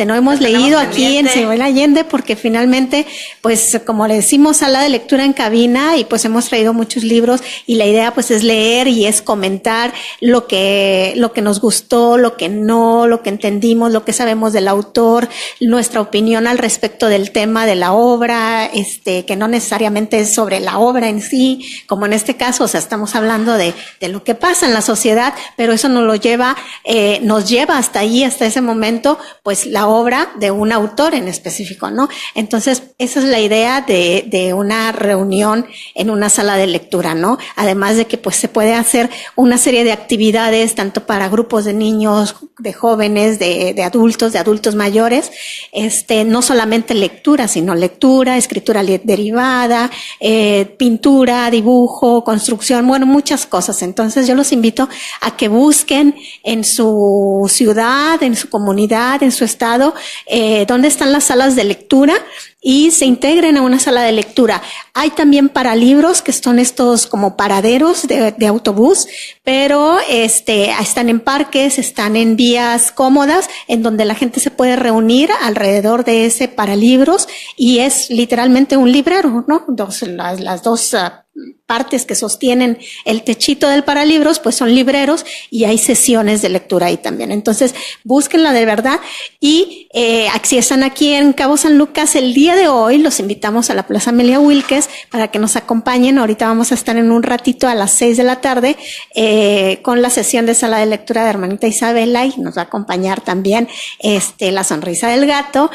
no hemos leído aquí en Isabel Allende, porque finalmente, pues como le decimos, sala de lectura en cabina, y pues hemos traído muchos libros, y la idea pues es leer y es comentar lo que nos gustó, lo que no, lo que entendimos, lo que sabemos del autor, nuestra opinión al respecto del tema de la obra, que no necesariamente es sobre la obra en sí, como en este caso, o sea, estamos hablando de lo que pasa en la sociedad, pero eso nos lleva hasta ahí, hasta ese momento, pues la obra de un autor en específico, ¿no? Entonces, esa es la idea de una reunión en una sala de lectura, ¿no? Además de que pues se puede hacer una serie de actividades, tanto para grupos de niños, de jóvenes, de adultos mayores, no solamente lectura, sino lectura, escritura derivada, pintura, dibujo, construcción, bueno, muchas cosas. Entonces yo los invito a que busquen en su ciudad, en su comunidad, en su estado, dónde están las salas de lectura, y se integren a una sala de lectura. Hay también paralibros, que son estos como paraderos de autobús, pero están en parques, están en vías cómodas, en donde la gente se puede reunir alrededor de ese paralibros, y es literalmente un librero, ¿no? Las dos partes que sostienen el techito del paralibros, pues son libreros, y hay sesiones de lectura ahí también. Entonces, búsquenla de verdad, y si están aquí en Cabo San Lucas el día de hoy, los invitamos a la Plaza Amelia Wilkes para que nos acompañen. Ahorita vamos a estar en un ratito a las 6 de la tarde con la sesión de sala de lectura de hermanita Isabela, y nos va a acompañar también La Sonrisa del Gato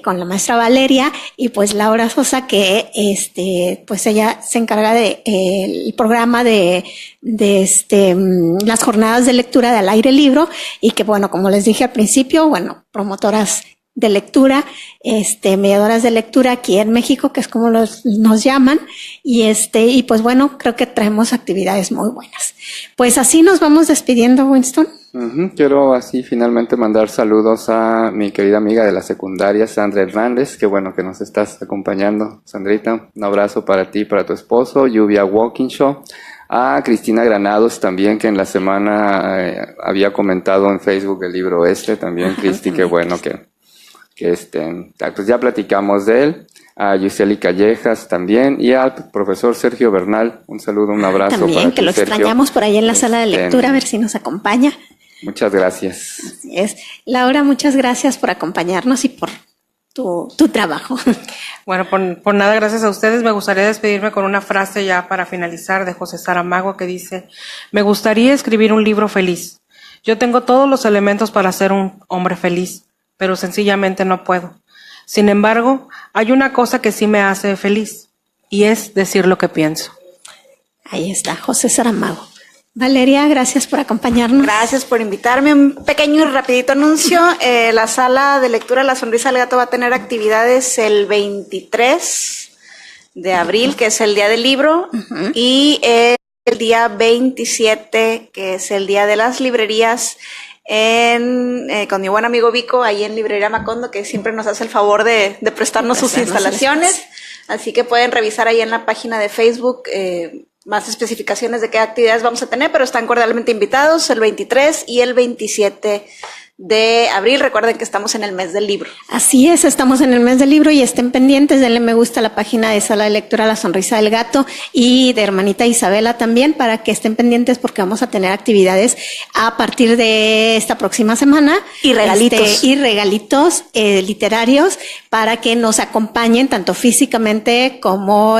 con la maestra Valeria, y pues Laura Sosa, que pues ella se encarga de el programa de las jornadas de lectura de Al Aire Libro, y que bueno, como les dije al principio, bueno, promotoras de lectura, mediadoras de lectura aquí en México, que es como nos llaman, y pues bueno, creo que traemos actividades muy buenas. Pues así nos vamos despidiendo, Winston. Quiero así finalmente mandar saludos a mi querida amiga de la secundaria, Sandra Hernández, que bueno que nos estás acompañando, Sandrita. Un abrazo para ti y para tu esposo, Lluvia Walkinshaw. A Cristina Granados también, que en la semana había comentado en Facebook el libro también, Cristi, qué bueno que pues ya platicamos de él. A Yuseli Callejas también, y al profesor Sergio Bernal, un saludo, un abrazo también, para ti, que lo Sergio. Extrañamos por ahí en la sala de lectura, a ver si nos acompaña. Muchas gracias. Así es. Laura, muchas gracias por acompañarnos y por tu trabajo. Bueno, por nada, gracias a ustedes. Me gustaría despedirme con una frase ya para finalizar de José Saramago, que dice: me gustaría escribir un libro feliz. Yo tengo todos los elementos para ser un hombre feliz, pero sencillamente no puedo. Sin embargo, hay una cosa que sí me hace feliz, y es decir lo que pienso. Ahí está, José Saramago. Valeria, gracias por acompañarnos. Gracias por invitarme. Un pequeño y rapidito anuncio. La sala de lectura La Sonrisa del Gato va a tener actividades el 23 de abril, que es el día del libro, y el día 27, que es el día de las librerías. con mi buen amigo Vico, ahí en Librería Macondo, que siempre nos hace el favor de prestarnos sus instalaciones. Así que pueden revisar ahí en la página de Facebook más especificaciones de qué actividades vamos a tener, pero están cordialmente invitados el 23 y el 27 de abril. Recuerden que estamos en el mes del libro. Así es, estamos en el mes del libro y estén pendientes, denle me gusta a la página de Sala de Lectura La Sonrisa del Gato y de Hermanita Isabela también, para que estén pendientes porque vamos a tener actividades a partir de esta próxima semana. Y regalitos. Regalitos literarios para que nos acompañen tanto físicamente como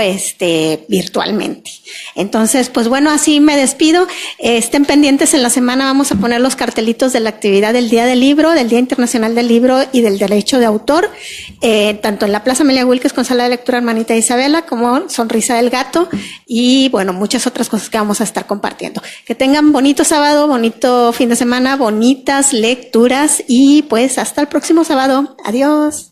virtualmente. Entonces, pues bueno, así me despido. Estén pendientes, en la semana vamos a poner los cartelitos de la actividad del Día del Libro, del Día Internacional del Libro y del Derecho de Autor, tanto en la Plaza Amelia Wilkes con Sala de Lectura Hermanita Isabela como Sonrisa del Gato y bueno, muchas otras cosas que vamos a estar compartiendo. Que tengan bonito sábado, bonito fin de semana, bonitas lecturas y pues hasta el próximo sábado. Adiós.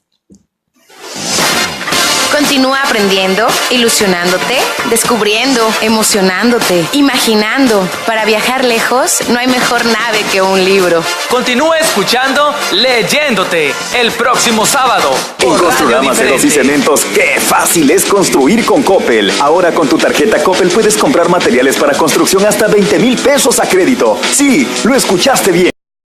Continúa aprendiendo, ilusionándote, descubriendo, emocionándote, imaginando. Para viajar lejos, no hay mejor nave que un libro. Continúa escuchando Leyéndote el próximo sábado. En Construrama Aceros y Cementos, qué fácil es construir con Coppel. Ahora con tu tarjeta Coppel puedes comprar materiales para construcción hasta 20,000 pesos a crédito. Sí, lo escuchaste bien.